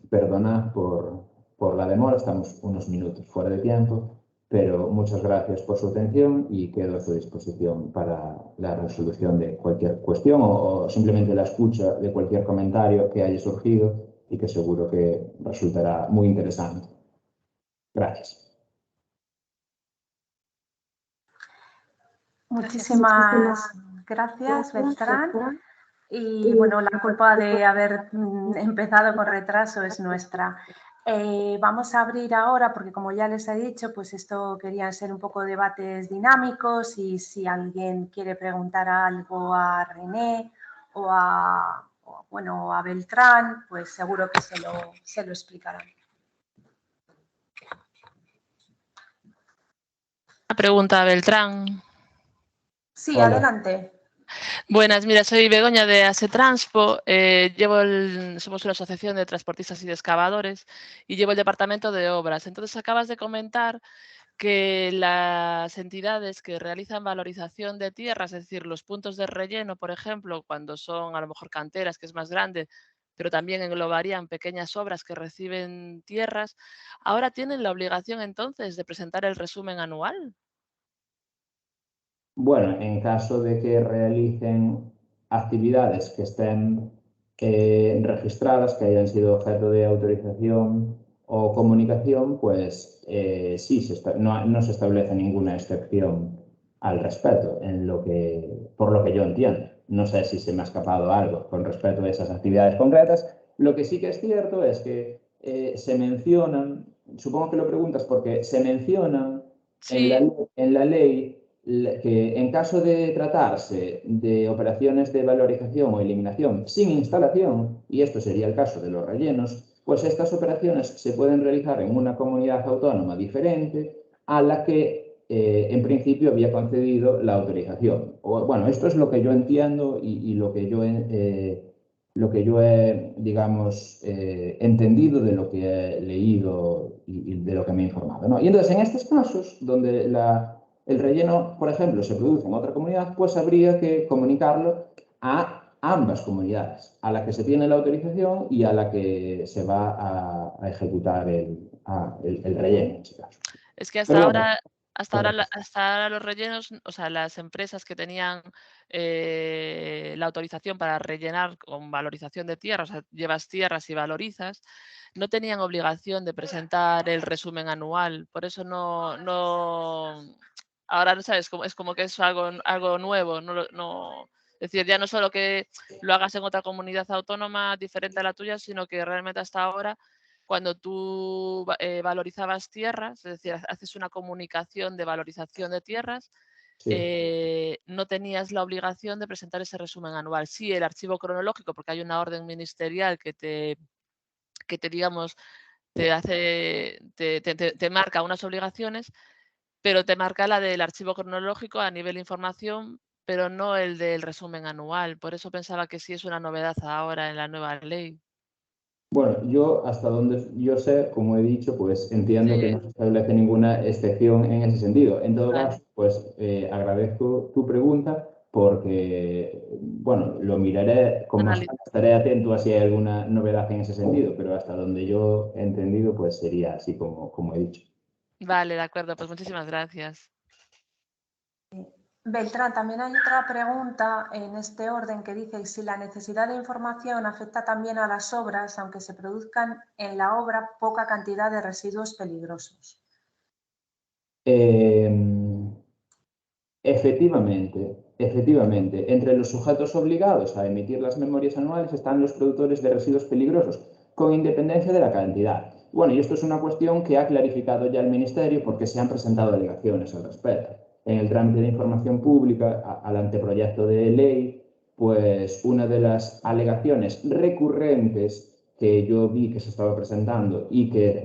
Perdonad por la demora, estamos unos minutos fuera de tiempo, pero muchas gracias por su atención y quedo a su disposición para la resolución de cualquier cuestión o simplemente la escucha de cualquier comentario que haya surgido y que seguro que resultará muy interesante. Gracias. Muchísimas gracias, Beltrán. Y bueno, la culpa de haber empezado con retraso es nuestra. Vamos a abrir ahora, porque como ya les he dicho, pues esto querían ser un poco debates dinámicos y si alguien quiere preguntar algo a René o a Beltrán, pues seguro que se lo explicarán. Una pregunta a Beltrán. Sí, Hola. adelante. Buenas, mira, soy Begoña de Asetranspo, somos una asociación de transportistas y de excavadores y llevo el departamento de obras. Entonces acabas de comentar que las entidades que realizan valorización de tierras, es decir, los puntos de relleno, por ejemplo, cuando son a lo mejor canteras, que es más grande, pero también englobarían pequeñas obras que reciben tierras, ahora tienen la obligación entonces de presentar el resumen anual. Bueno, en caso de que realicen actividades que estén registradas, que hayan sido objeto de autorización o comunicación, pues sí, no se establece ninguna excepción al respecto, por lo que yo entiendo. No sé si se me ha escapado algo con respecto a esas actividades concretas. Lo que sí que es cierto es que se mencionan, supongo que lo preguntas porque se mencionan Sí. en la ley que en caso de tratarse de operaciones de valorización o eliminación sin instalación, y esto sería el caso de los rellenos, pues estas operaciones se pueden realizar en una comunidad autónoma diferente a la que en principio había concedido la autorización. Bueno, esto es lo que yo entiendo y lo que yo he, digamos, entendido de lo que he leído y de lo que me he informado, ¿no? Y entonces, en estos casos, donde el relleno, por ejemplo, se produce en otra comunidad, pues habría que comunicarlo a ambas comunidades, a la que se tiene la autorización y a la que se va a ejecutar el relleno, en este caso. Es que hasta ahora los rellenos, o sea, las empresas que tenían la autorización para rellenar con valorización de tierra, o sea, llevas tierras y valorizas, no tenían obligación de presentar el resumen anual. Por eso no ahora no sabes, es como que es algo nuevo. Es decir, ya no solo que lo hagas en otra comunidad autónoma diferente a la tuya, sino que realmente hasta ahora, cuando tú valorizabas tierras, es decir, haces una comunicación de valorización de tierras, Sí. no tenías la obligación de presentar ese resumen anual. Sí, el archivo cronológico, porque hay una orden ministerial que te digamos, te marca unas obligaciones, pero te marca la del archivo cronológico a nivel de información pero no el del resumen anual. Por eso pensaba que sí es una novedad ahora en la nueva ley. Bueno, yo hasta donde yo sé, como he dicho, pues entiendo que Sí, no se establece ninguna excepción en ese sentido. En todo vale. caso, pues agradezco tu pregunta porque, bueno, lo miraré, como estaré atento a si hay alguna novedad en ese sentido, pero hasta donde yo he entendido, pues sería así como he dicho. Vale, de acuerdo, pues muchísimas gracias. Beltrán, también hay otra pregunta en este orden que dice si la necesidad de información afecta también a las obras, aunque se produzcan en la obra poca cantidad de residuos peligrosos. Efectivamente, entre los sujetos obligados a emitir las memorias anuales están los productores de residuos peligrosos, con independencia de la cantidad. Bueno, y esto es una cuestión que ha clarificado ya el Ministerio porque se han presentado alegaciones al respecto. En el trámite de información pública al anteproyecto de ley, pues una de las alegaciones recurrentes que yo vi que se estaba presentando y que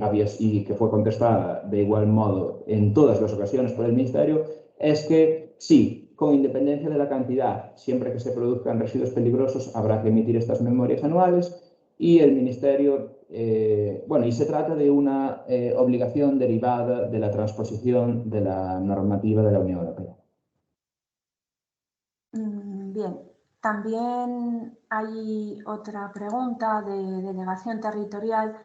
fue contestada de igual modo en todas las ocasiones por el Ministerio es que sí, con independencia de la cantidad, siempre que se produzcan residuos peligrosos habrá que emitir estas memorias anuales y el Ministerio, y se trata de una obligación derivada de la transposición de la normativa de la Unión Europea. Bien, también hay otra pregunta de delegación territorial.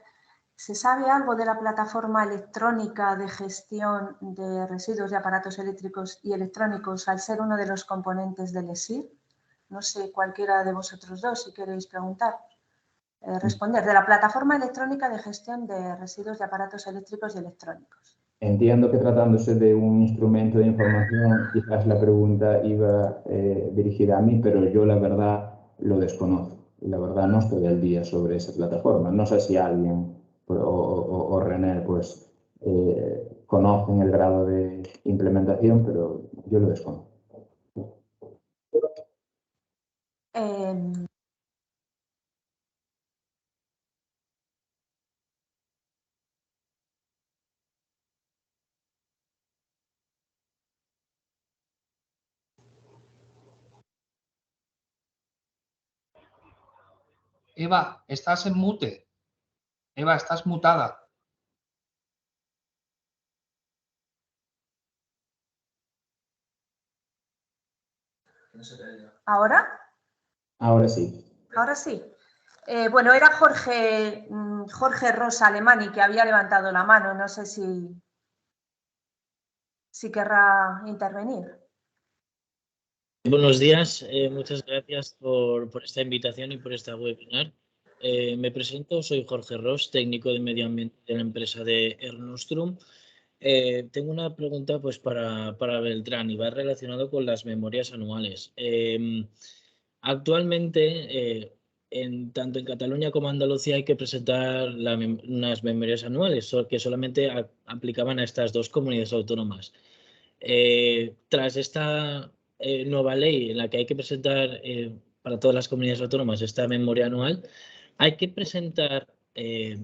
¿Se sabe algo de la plataforma electrónica de gestión de residuos de aparatos eléctricos y electrónicos al ser uno de los componentes del ESIR? No sé, cualquiera de vosotros dos, si queréis preguntar. Responder, de la plataforma electrónica de gestión de residuos de aparatos eléctricos y electrónicos. Entiendo que tratándose de un instrumento de información, quizás la pregunta iba dirigida a mí, pero yo la verdad lo desconozco. La verdad no estoy al día sobre esa plataforma. No sé si alguien o René pues, conocen el grado de implementación, pero yo lo desconozco. Eva, estás en mute. Eva, estás mutada. ¿Ahora? Ahora sí. Ahora sí. Bueno, era Jorge Rosa Alemani que había levantado la mano. No sé si querrá intervenir. Buenos días, muchas gracias por esta invitación y por esta webinar. Me presento, soy Jorge Ross, técnico de medio ambiente de la empresa de Ernostrum. Tengo una pregunta pues, para Beltrán y va relacionado con las memorias anuales. Actualmente, tanto en Cataluña como en Andalucía hay que presentar unas memorias anuales que solamente aplicaban a estas dos comunidades autónomas. Tras esta nueva ley en la que hay que presentar para todas las comunidades autónomas esta memoria anual, hay que presentar, es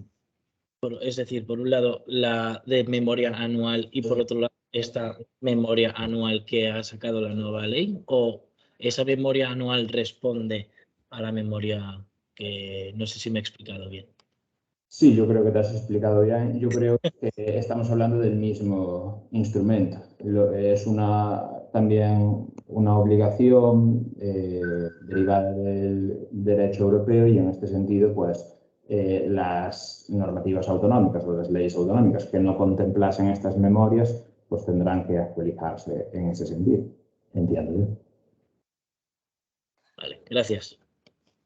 decir, por un lado la de memoria anual y por otro lado esta memoria anual que ha sacado la nueva ley, o esa memoria anual responde a la memoria que no sé si me he explicado bien. Sí, yo creo que te has explicado bien. Yo creo que estamos hablando del mismo instrumento. Es también una obligación derivada del derecho europeo y en este sentido, pues, las normativas autonómicas o las leyes autonómicas que no contemplasen estas memorias, pues tendrán que actualizarse en ese sentido. Entiendo yo. Vale, gracias.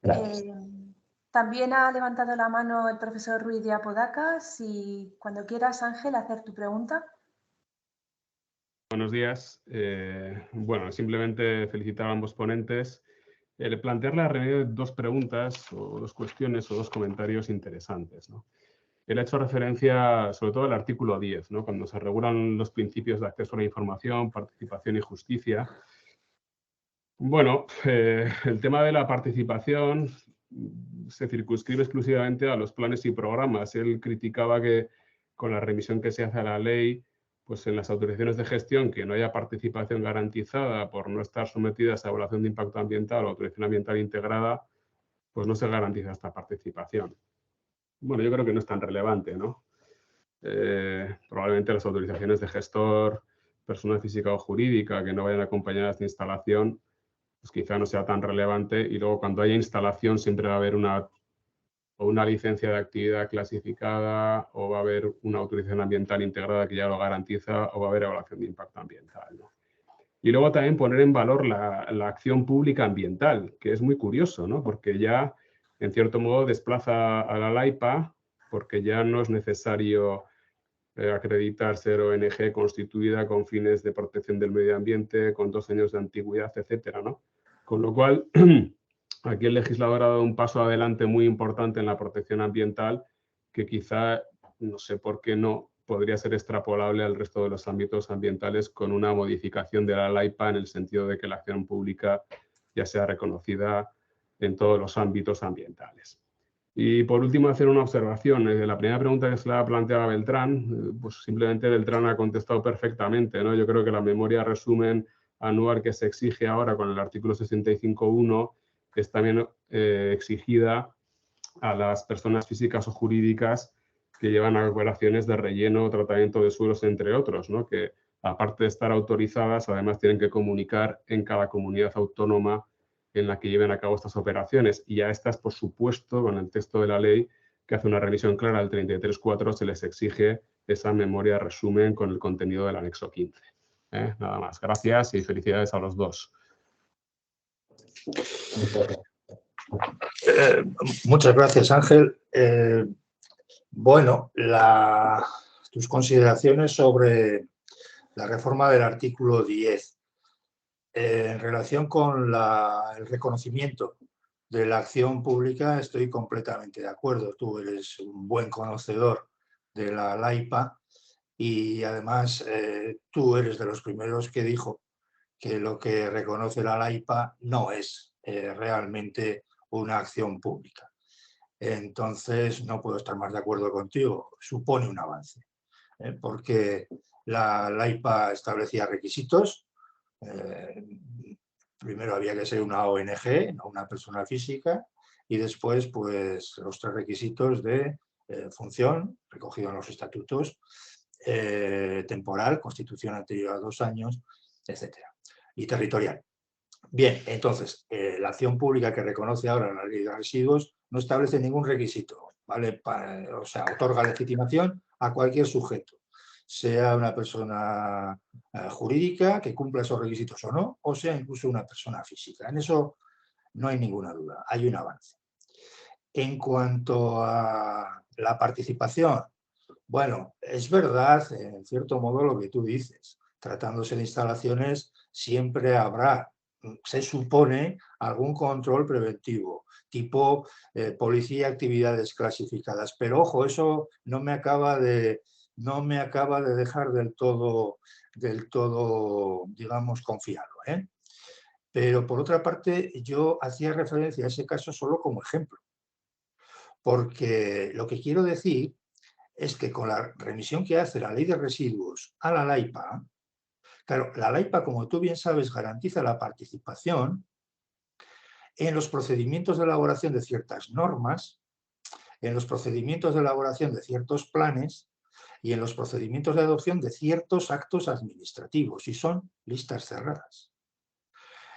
Gracias. También ha levantado la mano el profesor Ruiz de Apodaca. Si cuando quieras, Ángel, hacer tu pregunta. Buenos días. Bueno, simplemente felicitar a ambos ponentes. Plantearle a René dos preguntas o dos cuestiones o dos comentarios interesantes, ¿no? Él ha hecho referencia sobre todo al artículo 10, ¿no? Cuando se regulan los principios de acceso a la información, participación y justicia. Bueno, el tema de la participación se circunscribe exclusivamente a los planes y programas. Él criticaba que con la remisión que se hace a la ley, pues en las autorizaciones de gestión que no haya participación garantizada por no estar sometidas a evaluación de impacto ambiental o autorización ambiental integrada, pues no se garantiza esta participación. Bueno, yo creo que no es tan relevante, ¿no? Probablemente las autorizaciones de gestor, persona física o jurídica que no vayan acompañadas de instalación, pues quizá no sea tan relevante, y luego cuando haya instalación siempre va a haber una licencia de actividad clasificada, o va a haber una autorización ambiental integrada que ya lo garantiza, o va a haber evaluación de impacto ambiental, ¿no? Y luego también poner en valor la acción pública ambiental, que es muy curioso, ¿no? Porque ya, en cierto modo, desplaza a la LAIPA, porque ya no es necesario acreditar ser ONG constituida con fines de protección del medio ambiente, con 2 años de antigüedad, etcétera, ¿no? Con lo cual, aquí el legislador ha dado un paso adelante muy importante en la protección ambiental, que quizá, no sé por qué no, podría ser extrapolable al resto de los ámbitos ambientales con una modificación de la LAIPA en el sentido de que la acción pública ya sea reconocida en todos los ámbitos ambientales. Y por último, hacer una observación. La primera pregunta que se le ha planteado a Beltrán, pues simplemente Beltrán ha contestado perfectamente, ¿no? Yo creo que la memoria resumen anual que se exige ahora con el artículo 65.1 es también exigida a las personas físicas o jurídicas que llevan a operaciones de relleno o tratamiento de suelos, entre otros, ¿no? Que aparte de estar autorizadas, además tienen que comunicar en cada comunidad autónoma en la que lleven a cabo estas operaciones. Y a estas, por supuesto, con el texto de la ley, que hace una revisión clara al 33.4, se les exige esa memoria resumen con el contenido del anexo 15. Nada más. Gracias y felicidades a los dos. Muchas gracias, Ángel. Bueno, tus consideraciones sobre la reforma del artículo 10 en relación con el reconocimiento de la acción pública, estoy completamente de acuerdo. Tú eres un buen conocedor de la LAIPA y además tú eres de los primeros que dijo que lo que reconoce la LAIPA no es realmente una acción pública. Entonces, no puedo estar más de acuerdo contigo. Supone un avance, porque la LAIPA establecía requisitos. Primero había que ser una ONG, no una persona física, y después pues los 3 requisitos de función, recogido en los estatutos, temporal, constitución anterior a 2 años, etcétera, y territorial. Bien, entonces, la acción pública que reconoce ahora la ley de residuos no establece ningún requisito, ¿vale? O sea, otorga legitimación a cualquier sujeto, sea una persona jurídica que cumpla esos requisitos o no, o sea incluso una persona física. En eso no hay ninguna duda, hay un avance. En cuanto a la participación, bueno, es verdad, en cierto modo, lo que tú dices. Tratándose de instalaciones, siempre habrá, se supone, algún control preventivo, tipo policía, actividades clasificadas. Pero, ojo, eso no me acaba de dejar del todo, digamos, confiado, ¿eh? Pero, por otra parte, yo hacía referencia a ese caso solo como ejemplo. Porque lo que quiero decir es que con la remisión que hace la ley de residuos a la LAIPA, claro, la LAIPA, como tú bien sabes, garantiza la participación en los procedimientos de elaboración de ciertas normas, en los procedimientos de elaboración de ciertos planes y en los procedimientos de adopción de ciertos actos administrativos, y son listas cerradas.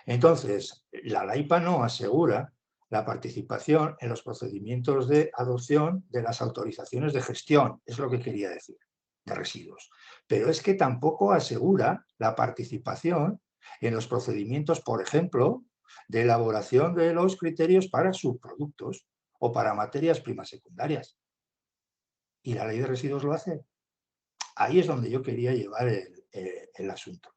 Entonces, la LAIPA no asegura la participación en los procedimientos de adopción de las autorizaciones de gestión, es lo que quería decir, de residuos. Pero es que tampoco asegura la participación en los procedimientos, por ejemplo, de elaboración de los criterios para subproductos o para materias primas secundarias. ¿Y la ley de residuos lo hace? Ahí es donde yo quería llevar el asunto.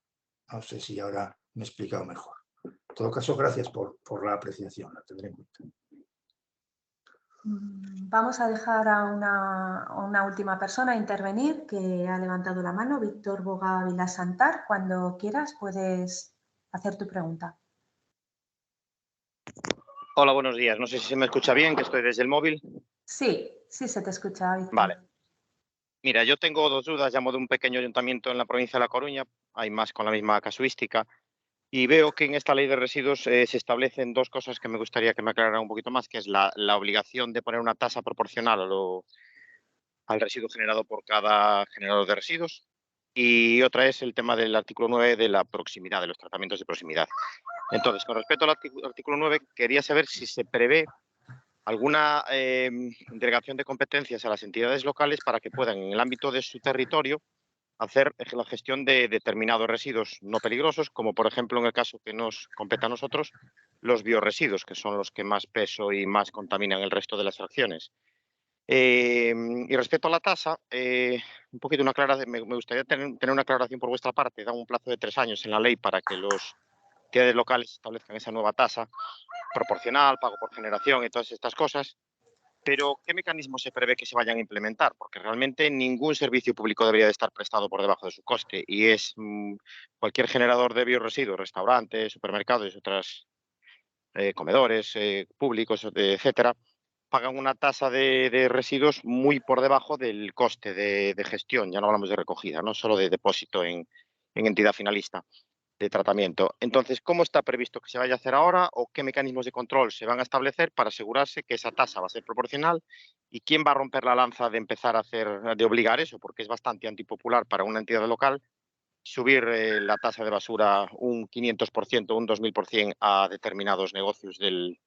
No sé si ahora me he explicado mejor. En todo caso, gracias por la apreciación, la tendré en cuenta. Vamos a dejar a una última persona intervenir que ha levantado la mano, Víctor Boga Vilasantar. Cuando quieras puedes hacer tu pregunta. Hola, buenos días. No sé si se me escucha bien, que estoy desde el móvil. Sí, sí se te escucha, Víctor. Vale. Mira, yo tengo dos dudas. Llamo de un pequeño ayuntamiento en la provincia de La Coruña, hay más con la misma casuística, y veo que en esta ley de residuos se establecen dos cosas que me gustaría que me aclararan un poquito más, que es la obligación de poner una tasa proporcional al residuo generado por cada generador de residuos, y otra es el tema del artículo 9 de la proximidad, de los tratamientos de proximidad. Entonces, con respecto al artículo 9, quería saber si se prevé alguna delegación de competencias a las entidades locales para que puedan, en el ámbito de su territorio, hacer la gestión de determinados residuos no peligrosos, como por ejemplo en el caso que nos compete a nosotros, los biorresiduos, que son los que más peso y más contaminan el resto de las fracciones. Y respecto a la tasa, un poquito una aclaración, me gustaría tener una aclaración por vuestra parte. Da un plazo de 3 años en la ley para que los entidades locales establezcan esa nueva tasa proporcional, pago por generación y todas estas cosas. Pero, ¿qué mecanismos se prevé que se vayan a implementar? Porque realmente ningún servicio público debería de estar prestado por debajo de su coste, y es cualquier generador de biorresiduos, restaurantes, supermercados y otros comedores públicos, etcétera, pagan una tasa de residuos muy por debajo del coste de gestión. Ya no hablamos de recogida, no solo de depósito en entidad finalista de tratamiento. Entonces, ¿cómo está previsto que se vaya a hacer ahora, o qué mecanismos de control se van a establecer para asegurarse que esa tasa va a ser proporcional? ¿Y quién va a romper la lanza de empezar a de obligar eso? Porque es bastante antipopular para una entidad local subir la tasa de basura un 500%, un 2000% a determinados negocios del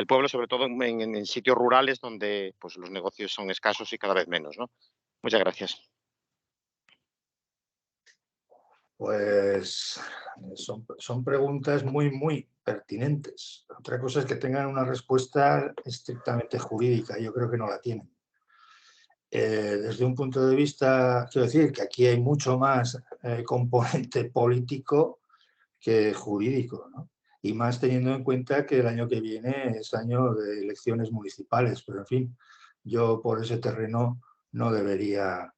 pueblo, sobre todo en sitios rurales donde pues, los negocios son escasos y cada vez menos, ¿no? Muchas gracias. Pues son preguntas muy pertinentes. Otra cosa es que tengan una respuesta estrictamente jurídica. Yo creo que no la tienen. Desde un punto de vista, quiero decir que aquí hay mucho más componente político que jurídico, ¿no? Y más teniendo en cuenta que el año que viene es año de elecciones municipales, pero en fin, yo por ese terreno no debería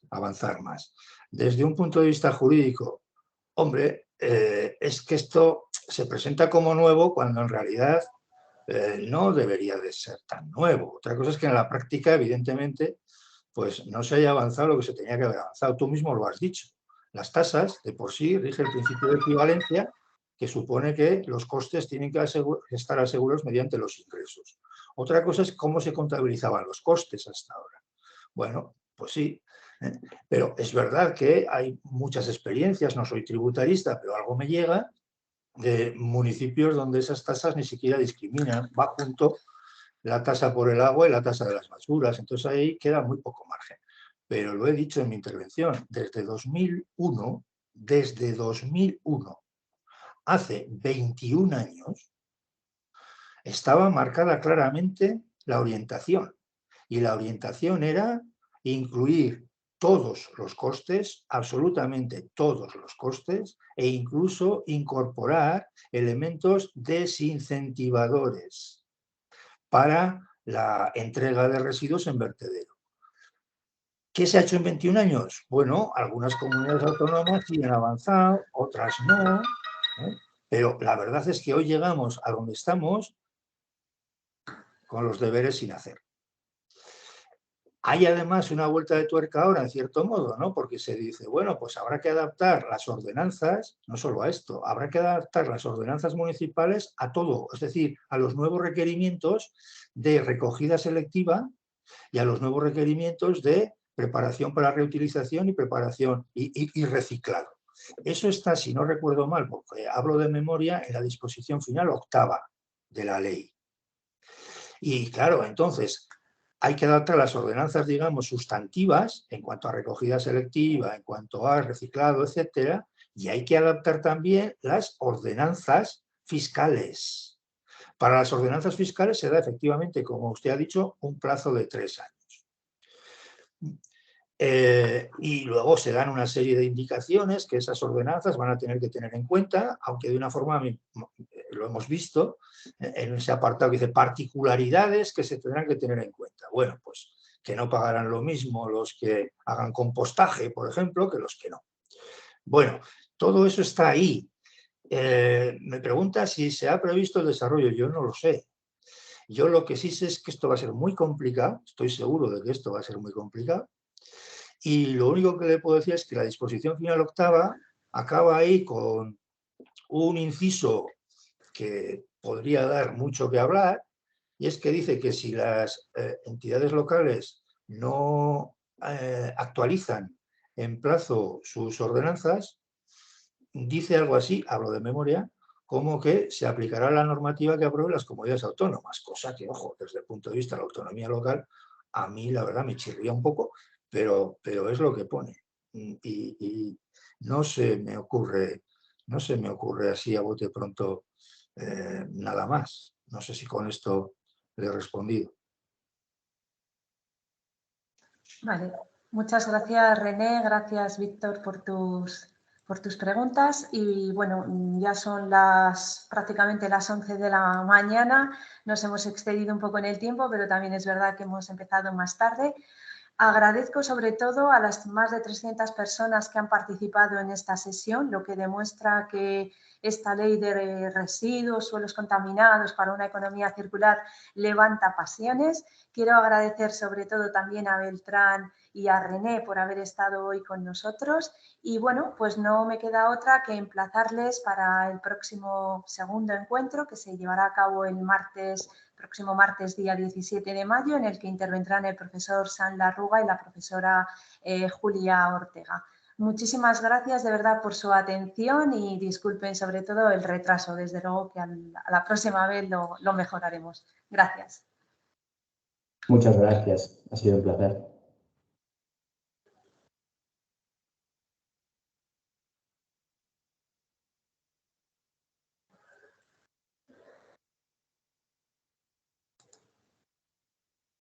avanzar más. Desde un punto de vista jurídico, hombre, es que esto se presenta como nuevo cuando en realidad no debería de ser tan nuevo. Otra cosa es que en la práctica, evidentemente, pues no se haya avanzado lo que se tenía que haber avanzado. Tú mismo lo has dicho. Las tasas, de por sí, rige el principio de equivalencia, que supone que los costes tienen que estar asegurados mediante los ingresos. Otra cosa es cómo se contabilizaban los costes hasta ahora. Bueno, pues sí, pero es verdad que hay muchas experiencias, no soy tributarista, pero algo me llega, de municipios donde esas tasas ni siquiera discriminan, va junto la tasa por el agua y la tasa de las basuras, entonces ahí queda muy poco margen. Pero lo he dicho en mi intervención, desde 2001, hace 21 años, estaba marcada claramente la orientación, y la orientación era incluir todos los costes, absolutamente todos los costes, e incluso incorporar elementos desincentivadores para la entrega de residuos en vertedero. ¿Qué se ha hecho en 21 años? Bueno, algunas comunidades autónomas sí han avanzado, otras no, pero la verdad es que hoy llegamos a donde estamos con los deberes sin hacer. Hay además una vuelta de tuerca ahora, en cierto modo, ¿no? Porque se dice, bueno, pues habrá que adaptar las ordenanzas, no solo a esto, habrá que adaptar las ordenanzas municipales a todo, es decir, a los nuevos requerimientos de recogida selectiva y a los nuevos requerimientos de preparación para reutilización y preparación y reciclado. Eso está, si no recuerdo mal, porque hablo de memoria, en la disposición final 8ª de la ley. Y claro, entonces, hay que adaptar las ordenanzas, digamos, sustantivas, en cuanto a recogida selectiva, en cuanto a reciclado, etcétera, y hay que adaptar también las ordenanzas fiscales. Para las ordenanzas fiscales se da efectivamente, como usted ha dicho, un plazo de 3 años. Y luego se dan una serie de indicaciones que esas ordenanzas van a tener que tener en cuenta, aunque de una forma, lo hemos visto, en ese apartado que dice particularidades que se tendrán que tener en cuenta. Bueno, pues que no pagarán lo mismo los que hagan compostaje, por ejemplo, que los que no. Bueno, todo eso está ahí. Me pregunta si se ha previsto el desarrollo, yo no lo sé. Yo lo que sí sé es que esto va a ser muy complicado, estoy seguro de que esto va a ser muy complicado, y lo único que le puedo decir es que la disposición final octava acaba ahí con un inciso que podría dar mucho que hablar, y es que dice que si las entidades locales no actualizan en plazo sus ordenanzas, dice algo así, hablo de memoria, como que se aplicará la normativa que aprueben las comunidades autónomas, cosa que, ojo, desde el punto de vista de la autonomía local, a mí la verdad me chirría un poco, pero es lo que pone. Y no se me ocurre así a bote pronto nada más. No sé si con esto le he respondido. Vale, muchas gracias René, gracias Víctor por tus preguntas y bueno, ya son prácticamente las 11 de la mañana, nos hemos excedido un poco en el tiempo, pero también es verdad que hemos empezado más tarde. Agradezco sobre todo a las más de 300 personas que han participado en esta sesión, lo que demuestra que esta ley de residuos, suelos contaminados para una economía circular levanta pasiones. Quiero agradecer sobre todo también a Beltrán y a René por haber estado hoy con nosotros y bueno, pues no me queda otra que emplazarles para el próximo segundo encuentro que se llevará a cabo el próximo martes día 17 de mayo, en el que intervendrán el profesor San Larruga y la profesora Julia Ortega. Muchísimas gracias de verdad por su atención y disculpen sobre todo el retraso. Desde luego que a la próxima vez lo mejoraremos. Gracias. Muchas gracias. Ha sido un placer.